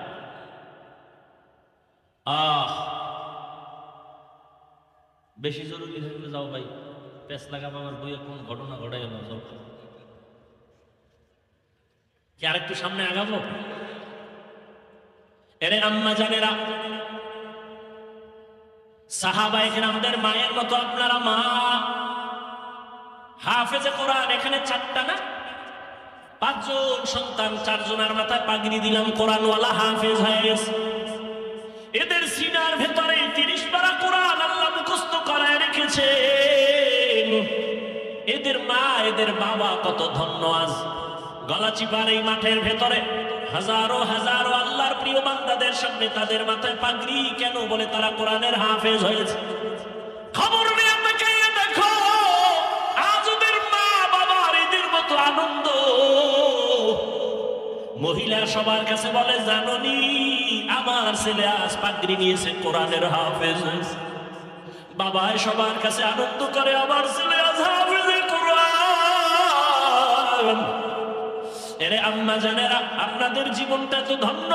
[SPEAKER 1] বেশি জরুরি হলে যাও ভাই, পেছ লাগা বাবার বইয়ে কোন ঘটনা ঘটে গেল, কি আরেকটু সামনে আগাবো? এরে আম্মা জানেরা, সাহাবায়ে কেরামদের মায়ের মতো আপনারা মা। হাফেজে কোরআন এখানে 4টা না, 5 জন সন্তান, 4 জনের মাথায় পাগড়ি দিলাম, কোরআনওয়ালা হাফেজ হয়ে গেছে। এদের সিনার ভেতরে 30 পারা কোরআন আল্লাহ মুখস্থ করায় রেখেছেন। এদের মা, এদের বাবা কত ধন্য। আজ গলাচিপার এই মাঠের ভেতরে হাজারো হাজারো আল্লাহর প্রিয় বান্দাদের সামনে তাদের মাথায় পাগড়ি কেন? বলে তারা কোরআনের হাফেজ হয়েছে। খবর নিয়ে দেখো, আজ ওদের মা বাবার এদের মতো আনন্দ মহিলা সবার কাছে বলে, জাননি আমার ছেলে আজ পাগড়ি নিয়েছে, কোরআনের হাফেজ। বাবা সবার কাছে আনন্দ করে, আমার ছেলে আজ হাফেজে কোরআন। এরে আম্মা জানেরা, আপনাদের জীবনটা তো ধন্য।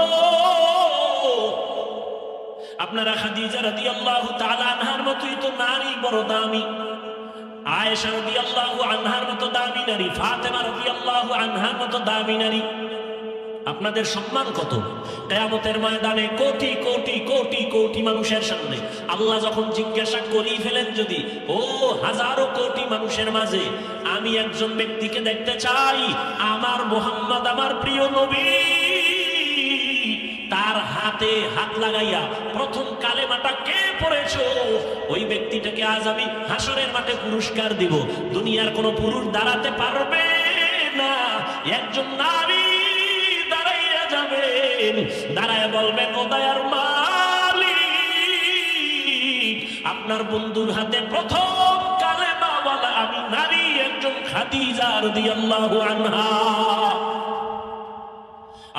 [SPEAKER 1] আপনারা খাদিজা রাদিয়াল্লাহু তাআলা আনহার মতোই তো নারী বড় দামি, আয়েশা রাদিয়াল্লাহু আনহার মতো দামি নারী, ফাতেমা রাদিয়াল্লাহু আনহার মতো দামি নারী। আপনাদের সম্মান কত? কিয়ামতের ময়দানে কোটি কোটি কোটি কোটি মানুষের সামনে আল্লাহ যখন জিজ্ঞাসা করি ফেলেন, যদি ও হাজারো কোটি মানুষের মাঝে আমি একজন ব্যক্তিকে দেখতে চাই, আমার মুহাম্মদ, আমার প্রিয় নবী, তার হাতে হাত লাগাইয়া প্রথম কালেমাটা কে পড়েছো, ওই ব্যক্তিটাকে আজ আমি হাসরের মাঠে পুরস্কার দিব। দুনিয়ার কোন পুরুষ দাঁড়াতে পারবে না। একজন নারী দাঁড়াইয়া যাবেন, দাঁড়ায় বলবেন, ও দয়ার মালিক, আপনার বন্ধুর হাতে প্রথম কালেমা বলা আমি নারী, একজন খাদিজা রাদিয়াল্লাহু আনহা।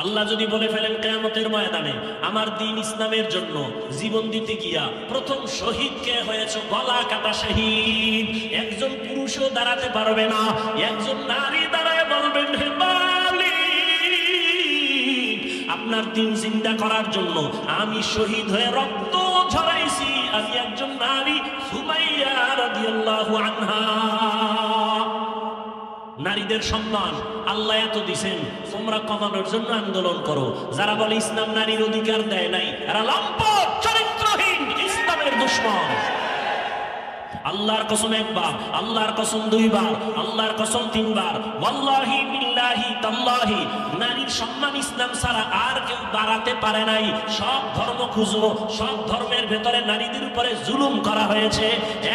[SPEAKER 1] আল্লাহ যদি বলে ফেলেন কিয়ামতের ময়দানে, আমার দ্বীন ইসলামের জন্য জীবন দিতে গিয়া প্রথম শহীদ কে হয়েছে, গলা কাটা শহীদ, একজন পুরুষও দাঁড়াতে পারবে না। একজন নারী দাঁড়ায় বলবেন, হে মালিক, আপনার দ্বীন জিন্দা করার জন্য আমি শহীদ হয়ে রক্ত ঝরাইছি, আমি একজন নারী, সুমাইয়া রাদিয়াল্লাহু আনহা। নারীদের সম্মান আল্লাহ এত দিছেন, তোমরা কমানোর জন্য আন্দোলন করো। যারা বলে ইসলাম নারীর অধিকার দেয় নাই, এরা লম্পট, চরিত্রহীন, ইসলামের দুশমন। আল্লাহর কসম একবার, আল্লাহর কসম দুইবার, আল্লাহর কসম তিনবার, ওয়াল্লাহি বিল্লাহি তাল্লাহি, নারীর সম্মান ইসলাম ছাড়া আর কেউ বাড়াতে পারে নাই। সব ধর্ম খুঁজো, সব ধর্মের ভেতরে নারীদের উপরে জুলুম করা হয়েছে,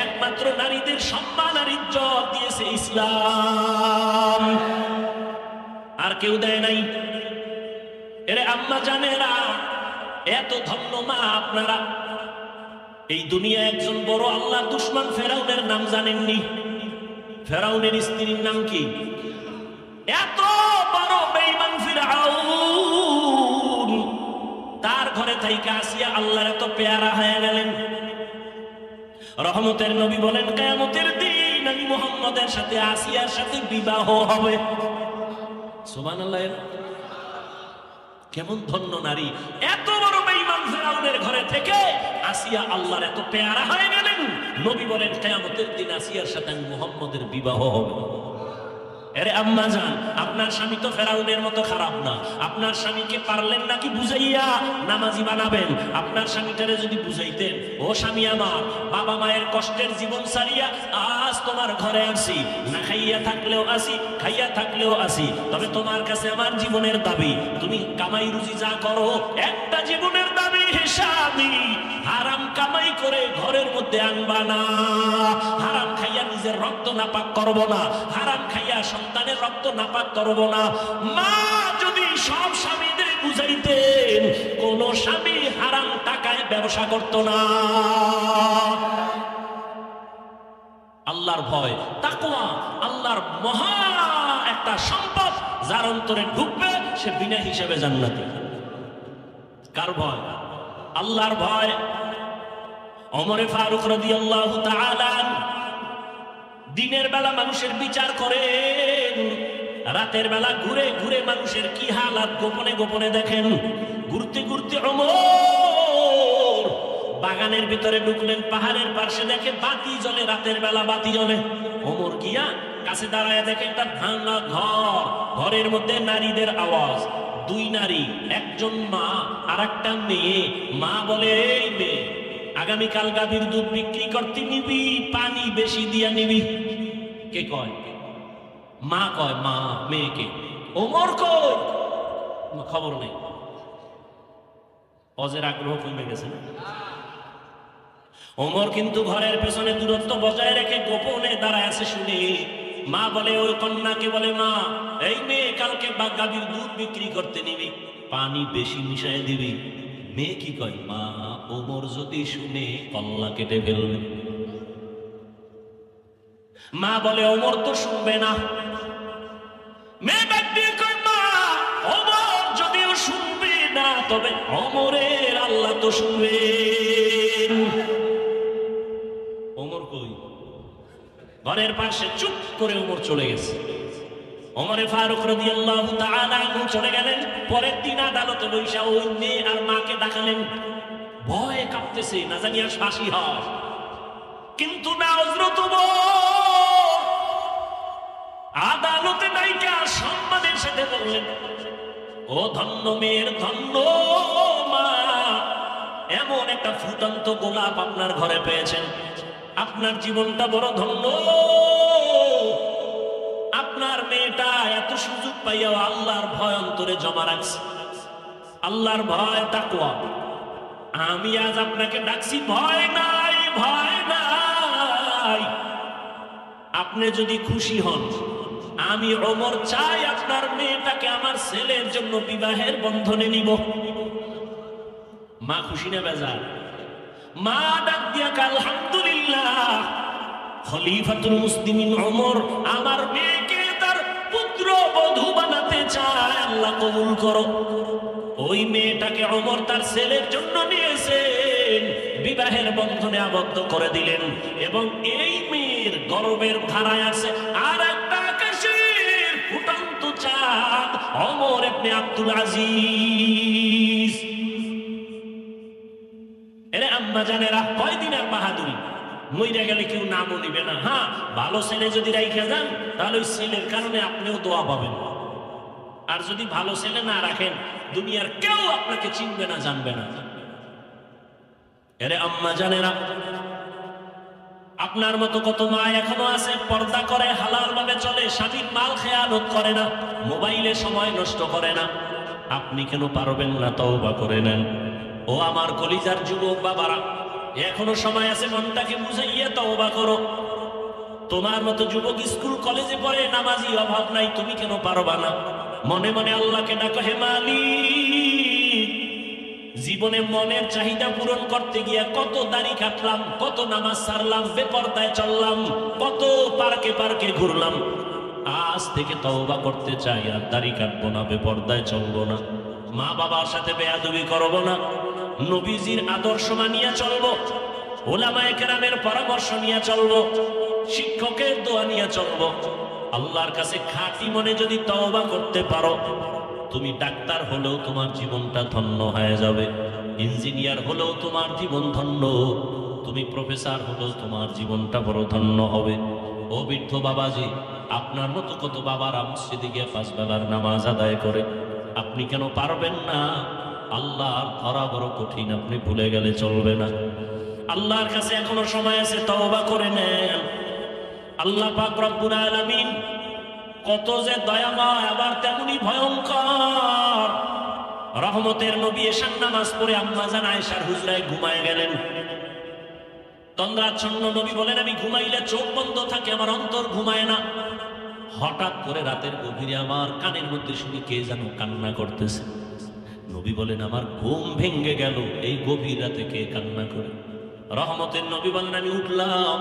[SPEAKER 1] একমাত্র নারীদের সম্মান আর ইজ্জত দিয়েছে ইসলাম, আর কেউ দেয় নাই। এরে আম্মা জানেরা, এত ধন্য মা আপনারা। এই দুনিয়া একজন বড় আল্লাহর দুশমন ফেরাউনের নাম জানেননি? ফেরাউনের স্ত্রীর নাম কি? এত বড় বেঈমান ফিরআউন, তার ঘরে থাইকা আসিয়া আল্লাহর এত পেয়ারা হয়ে গেলেন। রহমতের নবী বলেন, কিয়ামতের দিন আমি মুহাম্মদের সাথে আসিয়ার সাথে বিবাহ হবে। সুবহানাল্লাহ। কেমন ধন্য নারী, এত বড় বেঈমান ফিরআউনের ঘরে থেকে আসিয়া আল্লাহর এত পেয়ারা হয়ে গেলেন। নবী বলেন, কিয়ামতের দিন আসিয়ার সাথে মুহাম্মদের বিবাহ হবে। আরে আম্মা জান, আপনার স্বামী তো ফেরাউনের মতো খারাপ না। আপনার স্বামীকে পারলেন নাকি বুঝাইয়া নামাজি বানাবেন? আপনার স্বামীটারে যদি বুঝাইতেন, ও স্বামী আমার, বাবা মায়ের কষ্টের জীবন ছাড়িয়া আজ তোমার ঘরে আসি, না খাইয়া থাকলেও আসি, খাইয়া থাকলেও আসি, তবে তোমার কাছে আমার জীবনের দাবি, তুমি কামাই রুজি যা করো, একটা জীবনের দাবি, স্বামী হারাম কামাই করে ঘরের মধ্যে আনবা না, হারাম খাইয়া নিজের রক্ত নাপাক করব না, হারাম খাইয়া সন্তানের রক্ত নাপাক করব না। মা যদি সব স্বামীদের বুঝাইতেন, কোন স্বামী হারাম টাকায় ব্যবসা করত না। আল্লাহর ভয়, তাকওয়া আল্লাহর মহা একটা সম্পদ, যার অন্তরে ঢুকবে সে বিনা হিসেবে জান্নাতি। কার ভয়? আল্লাহর ভয়। ওমরে ফারুক রাদিয়াল্লাহু তাআলা দিনের বেলা মানুষের বিচার করেন, রাতের বেলা ঘুরে ঘুরে মানুষের কি হালাত গোপনে গোপনে দেখেন। ঘুরতে ঘুরতে ওমর বাগানের ভিতরে ঢুকলেন, পাহাড়ের পাশে দেখে বাতি জ্বলে, রাতের বেলা বাতি জ্বলে। ওমর গিয়া কাছে দাঁড়ায় দেখে একটা ভাঙা ঘর, ঘরের মধ্যে নারীদের আওয়াজ, দুই নারী, একজন মা আর একটা মেয়ে। মা বলে, এই মেয়ে, আগামীকাল গাভীর দুধ বিক্রি করতে নিবি, পানি বেশি দিয়া নিবি। কে কয়? মা কয়, মা মেয়েকে। ওমর কই? খবর নেই। অজের আগ্রহ কমে গেছে। ওমর কিন্তু ঘরের পেছনে দূরত্ব বজায় রেখে গোপনে দাঁড়ায় আছে শুনে। মা বলে, ওই কন্যাকে বলে, মা এই মেয়ে কালকে গাভীর দুধ বিক্রি করতে নিবি, পানি বেশি মিশাই দিবি। মেয়ে কি কয়? মা ওমর যদি শুনে কল্লা কেটে ফেলবে। মা বলে, ওমর তো শুনবে না। মেয়ে ডাক দিয়ে কয়, মা ওমর তবে ওমরের আল্লাহ তো শুনবেন। ওমর কই? ঘরের পাশে চুপ করে ওমর চলে গেছে। ওমরে ফারুক রাদিয়াল্লাহু তাআলা আনহু চলে গেলেন। পরের দিন আদালতে বৈশা ওই মেয়ে আর মাকে ডাকালেন। ভয়ে কাঁপতেছে, না জানি আর ফাঁসি হয়। কিন্তু না, হযরত ওমর আদালতে নাইকা সম্মানের সাথে বললেন, ও ধন্য মেয়ের ধন্য মা, এমন একটা ফুটন্ত গোলাপ আপনার ঘরে পেয়েছেন, আপনার জীবনটা বড় ধন্য। আপনার মেয়েটা এত সুযোগ পাইয়াও আল্লাহর ভয় অন্তরে জমা রাখছে, আল্লাহর ভয় তাকওয়া। আমি আজ আপনাকে ডাকছি, ভয় নাই, ভয় নাই। আপনি যদি খুশি হন, আমি ওমর চাই আপনার মেয়েটাকে আমার ছেলের জন্য বিবাহের বন্ধনে নিব। মা খুশি না বেজার? মা ডাক দিয়া আলহামদুলিল্লাহ, খলিফাতুল মুসলিমিন ওমর আমার মেয়েকে তার পুত্র বধূ বানাতে চায়, আল্লাহ কবুল করো। ওই মেয়েটাকে ওমর তার ছেলের জন্য নিয়েছেন, বিবাহের বন্ধনে আবদ্ধ করে দিলেন। এবং এই মেয়ের গর্বের ধারায় আছে আর একটা আকাশের ফুটন্ত চাঁদ, ওমর ইবনে আব্দুল আজিজ। এরে আম্মা জানেরা, কয়দিন আর বাহাদুরি, মইরা গেলে কেউ নামও নিবে না। হ্যাঁ, ভালো ছেলে যদি রাইখা যান, তাহলে ওই ছেলের কারণে আপনিও দোয়া পাবেন। আর যদি ভালো ছেলে না রাখেন, দুনিয়ার কেউ আপনাকে চিনবে না, জানবে না। এরে আম্মা জানেরা, আপনার মতো কত মা এখনো আছে, পর্দা করে, হালাল ভাবে চলে, স্বামীর মাল খেয়ানত করে না, মোবাইলে সময় নষ্ট করে না। আপনি কেন পারবেন না? তওবা করে নেন। ও আমার কলিজার যুবক বাবারা, এখনো সময় আছে, মনটাকে বুঝাইয়া তওবা করো। তোমার মতো যুবক স্কুল কলেজে পড়ে, নামাজি অভাব নাই, তুমি কেন পারবা না? মনে মনে আল্লাহকে ডাকো, হে মালিক, জীবনে মনের চাহিদা পূরণ করতে গিয়া কত দাড়ি কাটলাম, কত নামাজ ছাড়লাম, বেপরদায় চললাম, কত পার্কে পার্কে ঘুরলাম। আজ থেকে তওবা করতে চাই, আর দাড়ি কাটবো না, বেপরদায় চলবো না, মা বাবার সাথে বেয়াদবি করবো না, নবীজির আদর্শ মানিয়া চলবো, ওলামায়ে কেরামের পরামর্শ নিয়ে চলবো, শিক্ষকের দোয়া নিয়ে চলবো। আল্লাহর কাছে খাঁটি মনে যদি তওবা করতে পারো, তুমি ডাক্তার হলেও তোমার জীবনটা ধন্য হয়ে যাবে, ইঞ্জিনিয়ার হলেও তোমার জীবন ধন্য, তুমি প্রফেসর হলেও তোমার জীবনটা বড় ধন্য হবে। ও বৃদ্ধ বাবাজি, আপনার মতো কত বাবারা মসজিদে গিয়ে 5 বেলার নামাজ আদায় করে, আপনি কেন পারবেন না? আল্লাহর ধরা বড় কঠিন, আপনি ভুলে গেলে চলবে না। আল্লাহর কাছে এখনো সময় আছে, তওবা করে নেন। আল্লাহ পাক রব্বুল আলামিন কত যে দয়াময়, আবার তেমনি ভয়ঙ্কর। রহমতের নবী এশার নামাজ পড়ে আম্মা জান আয়েশার হুজরায় ঘুমায় গেলেন। তন্দ্রাচ্ছন্ন নবী বলেন, আমি ঘুমাইলে চোখ বন্ধ থাকে, আমার অন্তর ঘুমায় না। হঠাৎ করে রাতের গভীরে আমার কানের মধ্যে শুনি কে যেন কান্না করতেছে। নবী বলেন, আমার ঘুম ভেঙে গেল, এই গভীর রাতে কে কান্না করে? রহমতের নবী বলেন, আমি উঠলাম,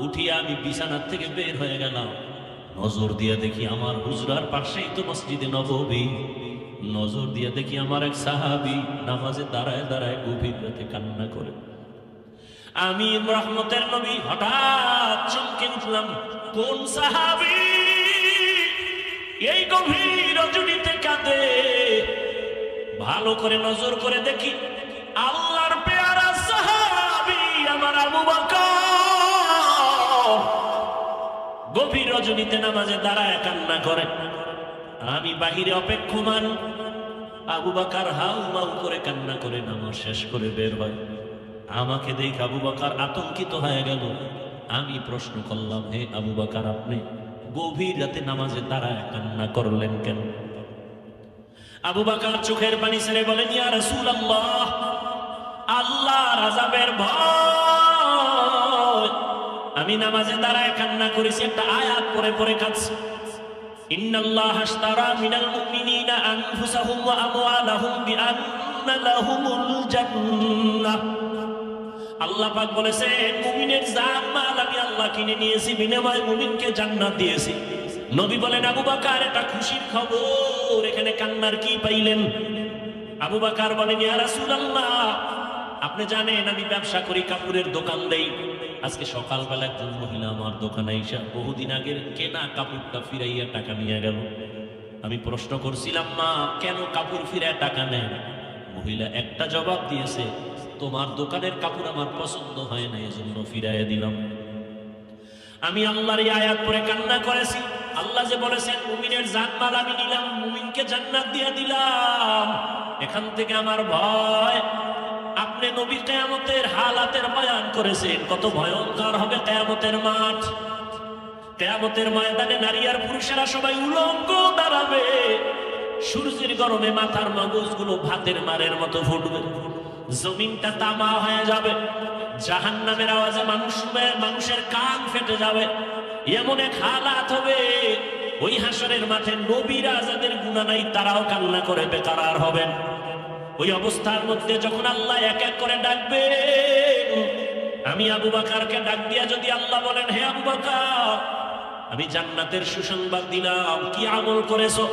[SPEAKER 1] উঠিয়া আমি বিছানার থেকে বের হয়ে গেলাম, নজর দিয়া দেখি আমার হুজরার পাশেই তো মসজিদে নববী, নজর দিয়া দেখি আমার এক সাহাবী নামাজে দাঁড়ায় দাঁড়ায় গভীর রাতে কান্না করে। আমি রহমতের নবী হঠাৎ চমকে উঠলাম, কোন সাহাবী এই গভীর রজনীতে কাঁদে? ভালো করে নজর করে দেখি, আল্লাহর পেয়ারা সাহাবী আমার আবু বকর গভীর রজনীতে নামাজে দাঁড়ায় কান্না করে। আমি বাহিরে অপেক্ষমান, আবু বকর হাউ মাউ করে কান্না করে নামাজ শেষ করে বের হয়। আমাকে দেখে আবু বকর আতঙ্কিত হয়ে গেল। আমি প্রশ্ন করলাম, হে আবু বকর, আপনি গভীর রাতে নামাজে দাঁড়ায় কান্না করলেন কেন? আবু বকর চোখের পানি ছেড়ে বলেন, ইয়া রাসূলুল্লাহ, আল্লাহর আযাবের ভয় আমি নামাজে দাঁড়ায় কান্না করেছি। একটা আয়াত পড়ে পড়ে কাঁদছি, ইন্নাল্লাহা আশতারা মিনাল মুমিনিনা আনফুসাহুম ওয়া আমওয়ালাহুম বিআন্না লাহুমুল জান্নাহ। আল্লাহ পাক বলেছেন, মুমিনের জান মাল আমি আল্লাহ কিনে নিয়েছি, বিনিময়ে মুমিনকে জান্নাত দিয়েছি। নবী বলেন, আবু বকর এটা খুশির খবর, এখানে কান্নার কি পাইলেন? আবু বকর বলেন, ইয়া রাসূলুল্লাহ, আপনি জানেন আমি ব্যবসা করি, কাপড়ের দোকান দেই। আজকে সকালবেলা একজন মহিলা আমার দোকানে এসে বহুদিন আগের কেনা কাপড়টা ফিরাইয়া টাকা নিয়ে গেল। আমি প্রশ্ন করছিলাম, মা কেন কাপড় ফিরায় টাকা নেন? মহিলা একটা জবাব দিয়েছে, তোমার দোকানের কাপড় আমার পছন্দ হয় না, এজন্য ফিরাইয়া দিলাম। আমি আল্লাহর এই আয়াত পড়ে কান্না করেছি। আল্লাহ যে বলেছেন মুমিনের জানমাল আমি নিলাম, মুমিনকে জান্নাত দিয়ে দিলাম। এখান থেকে আমার ভয়। আপনি নবী কিয়ামতের হালাতের বয়ান করেছেন, কত ভয়ঙ্কর হবে কিয়ামতের মাঠ। কিয়ামতের ময়দানে নারী আর পুরুষেরা সবাই উলঙ্গ দাঁড়াবে। সূর্যের গরমে মাথার মগজগুলো ভাতের মারের মতো ফুটবে, জমিনটা তামা হয়ে যাবে, জাহান্নামের আওয়াজে মানুষের কান ফেটে যাবে। এমন এক হালাত হবে, ওই হাসরের মাঠে নবীরা যাদের গুনাহ নাই তারাও কান্না করে বেকারার হবেন। ওই অবস্থার মধ্যে যখন আল্লাহ এক এক করে ডাকবে, আমি আবু বকরকে ডাক দিয়া যদি আল্লাহ বলেন, হে আবু বকর, আমি জান্নাতের সুসংবাদ দিলাম, কি আমল করেছো?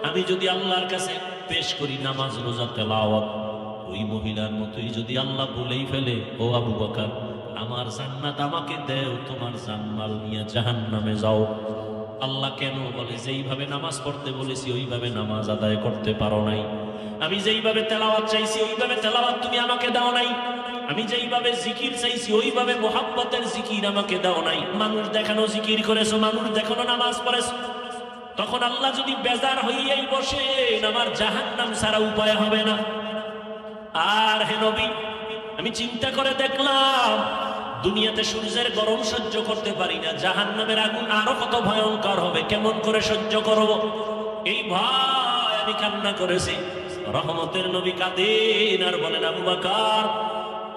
[SPEAKER 1] আমি যদি আল্লাহর কাছে পেশ করি নামাজ, রোজা, তেলাওয়াত, ওই মহিলার মতোই যদি আল্লাহ বলেই ফেলে, ও আবু বকর আমার জান্নাত আমাকে দেও, তোমার জানমাল নিয়ে জাহান্নামে যাও। আল্লাহ কেন বলে, যেইভাবে নামাজ পড়তে বলেছি ওইভাবে নামাজ আদায় করতে পারো নাই। আমি যেইভাবে তেলাওয়াত চাইছি ওইভাবে তেলাওয়াত তুমি আমাকে দাও নাই। আমি যেইভাবে জিকির চাইছি ওইভাবে মুহাব্বতের জিকির আমাকে দাও নাই। মানুষ দেখানো জিকির করেছো, মানুষ দেখানো নামাজ পড়েছো। তখন আল্লাহ যদি বেজার হইয়াই বসে, আমার জাহান্নাম ছাড়া উপায় হবে না। আর হে নবী, আমি চিন্তা করে দেখলাম দুনিয়াতে সূর্যের গরম সহ্য করতে পারি না, জাহান্নামের আগুন আরো কত ভয়ঙ্কর হবে, কেমন করে সহ্য করব? এই ভয় আমি কান্না করেছি। রহমতের নবী কাঁদেন আর বলেন, আবু বকর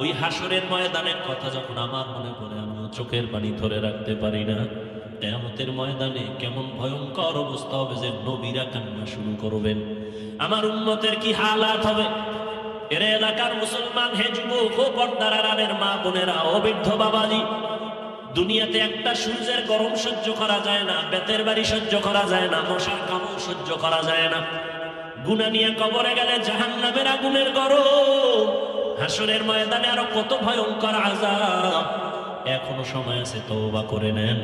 [SPEAKER 1] ওই হাসরের ময়দানের কথা যখন আমার মনে পড়ে আমিও চোখের পানি ধরে রাখতে পারি না। কিয়ামতের ময়দানে কেমন ভয়ঙ্কর অবস্থা হবে যে নবীরা কান্না শুরু করবেন, আমার উম্মতের কি হালাত হবে। এর এলাকার মুসলমান, হে যুবক, ও পর্দার আড়ালের মা বোনেরা, ও বৃদ্ধ বাবাজি, দুনিয়াতে একটা সূর্যের গরম সহ্য করা যায় না, বেতের বাড়ি সহ্য করা যায় না, মশার কামড় সহ্য করা যায় না। গুনাহ নিয়ে কবরে গেলে জাহান্নামের আগুনের গরম, হাসরের ময়দানে আরো কত ভয়ঙ্কর আযাব। এখনো সময় আছে, তওবা করে নেন।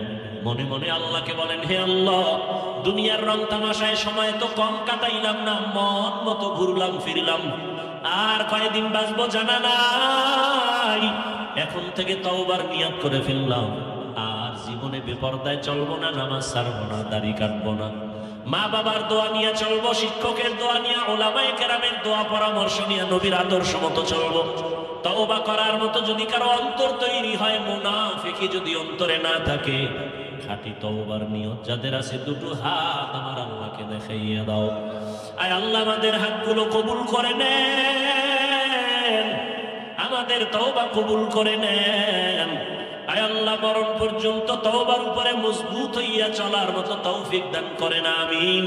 [SPEAKER 1] মনে মনে আল্লাহকে বলেন, হে আল্লাহ, দুনিয়ার রং তামাশায় সময় তো কম কাটাইলাম না, মন মতো ঘুরলাম ফিরলাম, আর কয়দিন বাঁচবো জানা নাই। এখন থেকে তওবার নিয়ত করে ফেললাম, আর জীবনে বেপরদায় চলবো না, নামাজ ছাড়বো না, দাড়ি কাটবো না, মা বাবার দোয়া নিয়ে চলবো, শিক্ষকের দোয়া নিয়ে, উলামায়ে কেরামের দোয়া পরামর্শ নিয়ে নবীর আদর্শ মতো চলবো। তওবা করার মতো যদি কারো অন্তর তৈরি হয়, মুনাফিকি যদি অন্তরে না থাকে, খাঁটি তওবার নিয়ত যাদের আছে, দুটো হাত আমার আল্লাহকে দেখাইয়া দাও। আয় আল্লাহ, আমাদের হাতগুলো কবুল করে নেন, আমাদের তওবা কবুল করে নেন। আয় আল্লাহ, মরণ পর্যন্ত তওবার উপরে মজবুত হইয়া চলার মতো তৌফিক দান করেন, আমিন।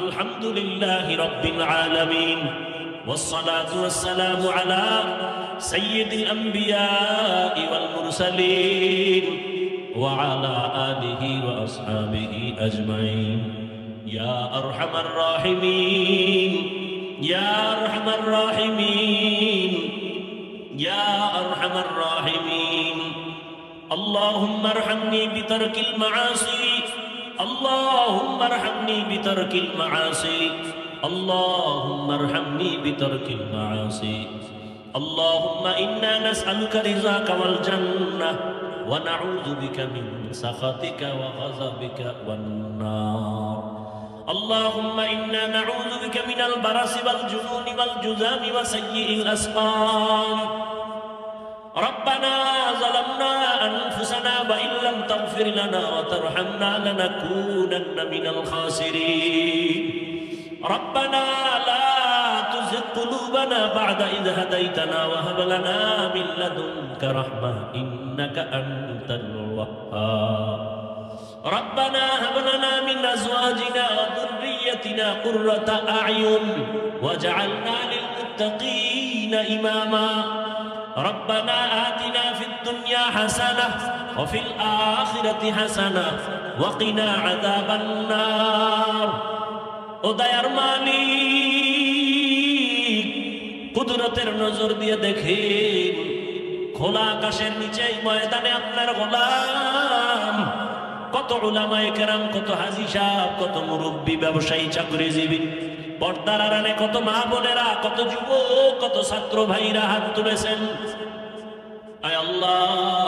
[SPEAKER 1] আলহামদুলিল্লাহি রাব্বিল আলামিন, ওয়াসসালাতু ওয়াসসালামু আলা সাইয়্যিদিল আমবিয়াই ওয়াল মুরসালিন ওয়া আলা আলিহি ওয়া আসহাবিহি আজমাইন। ইয়া আরহামার রাহিমিন, ইয়া আরহামার রাহিমিন, ইয়া আরহামার রাহিমিন। اللهم ارحمني بترك المعاصي، اللهم ارحمني بترك المعاصي، اللهم ارحمني بترك المعاصي. اللهم إنا نسألك رضاك والجنة ونعوذ بك من سخطك وغضبك والنار. اللهم إنا نعوذ بك من البرص والجنون والجذام وسيء الأسقام. ربنا ظلمنا أنفسنا وإن لم تغفر لنا وترحمنا لنكونن من الخاسرين. ربنا لا تزغ قلوبنا بعد إذ هديتنا وهب لنا من لدنك رحمة إنك أنت الوهاب. ربنا هب لنا من أزواجنا وذريتنا قرة أعين واجعلنا للمتقين إماما. ربنا آتنا في الدنيا حسنة وفي الآخرة حسنة وقنا عذاب النار. ও দয়ার মালিক, কুদরতের নজর দিয়ে দেখেন, খোলা আকাশের নিচে এই ময়দানে আপনার গোলাম কত উলামায়ে কেরাম, কত হাজী সাহেব, কত মুরব্বী, ব্যবসায়ী, চাকরিজীবী, পর্দার আড়ালে কত মা বোনেরা, কত যুবক, কত ছাত্র ভাইরা হাত তুলেছেন। আয় আল্লাহ,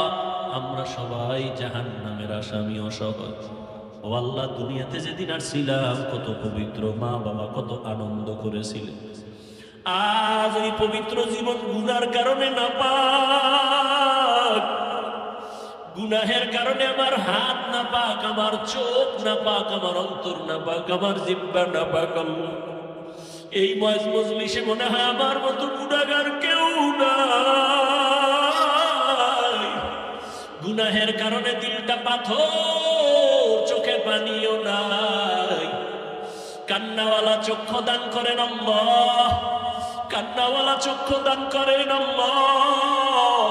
[SPEAKER 1] আমরা সবাই জাহান্নামের আসামি অসহজ। ও আল্লাহ, দুনিয়াতে যেদিন আসছিলাম কত পবিত্র মা বাবা, কত আনন্দ করেছিলেন। আজ এই পবিত্র জীবন গুনার কারণে নাপাক, গুনাহের কারণে আমার হাত নাপাক, আমার চোখ নাপাক, আমার অন্তর নাপাক, আমার জিহ্বা নাপাক। এই মজলিসে মনে হয় আমার মতো গুনাহগার কেউ নাই। গুনাহের কারণে দিলটা পাথর, চোখে পানিও নাই। কান্নাওয়ালা চক্ষু দান করেন আল্লাহ, কান্নাওয়ালা চক্ষু দান করেন আল্লাহ,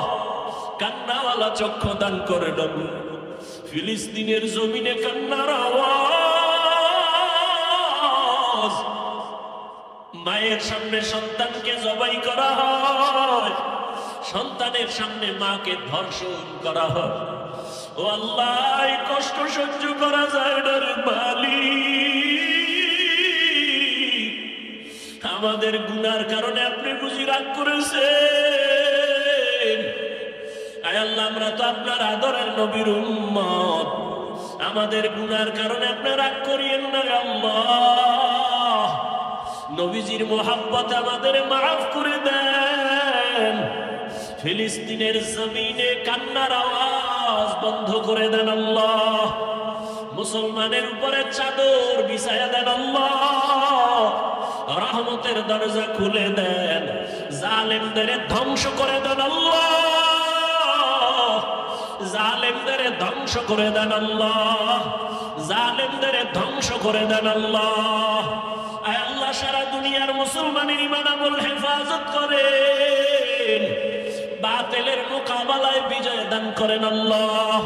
[SPEAKER 1] কান্নাওয়ালা চক্ষু দান করেন আল্লাহ। ফিলিস্তিনের জমিনে কান্নার আওয়াজ, মায়ের সামনে সন্তানকে জবাই করা হয়, সন্তানের সামনে মাকে ধর্ষণ করা হয়। ও আল্লাহ, এই কষ্ট সহ্য করা যায় না রে মালিক। আমাদের গুনার কারণে আপনি বুঝি রাগ করেছেন। আয় আল্লাহ, আমরা তো আপনার আদরের নবীর উম্মত, আমাদের গুনার কারণে আপনি রাগ করিয়েন না আল্লাহ। নবীজির মোহাব্বত আমাদের মাফ করে দেন। ফিলিস্তিনের জমিনে কান্নার আওয়াজ বন্ধ করে দেন আল্লাহ। মুসলমানের উপরে চাদর বিছায়া দেন আল্লাহ। রহমতের দরজা খুলে দেন, জালেমদের ধ্বংস করে দেন আল্লাহ, জালেমদের ধ্বংস করে দেন আল্লাহ, জালেমদের ধ্বংস করে দেন আল্লাহ। আয় আল্লাহ, সারা দুনিয়ার মুসলমানের ঈমান আমল হেফাজত করেন, বাতিলের মোকাবেলায় বিজয় দান করেন আল্লাহ।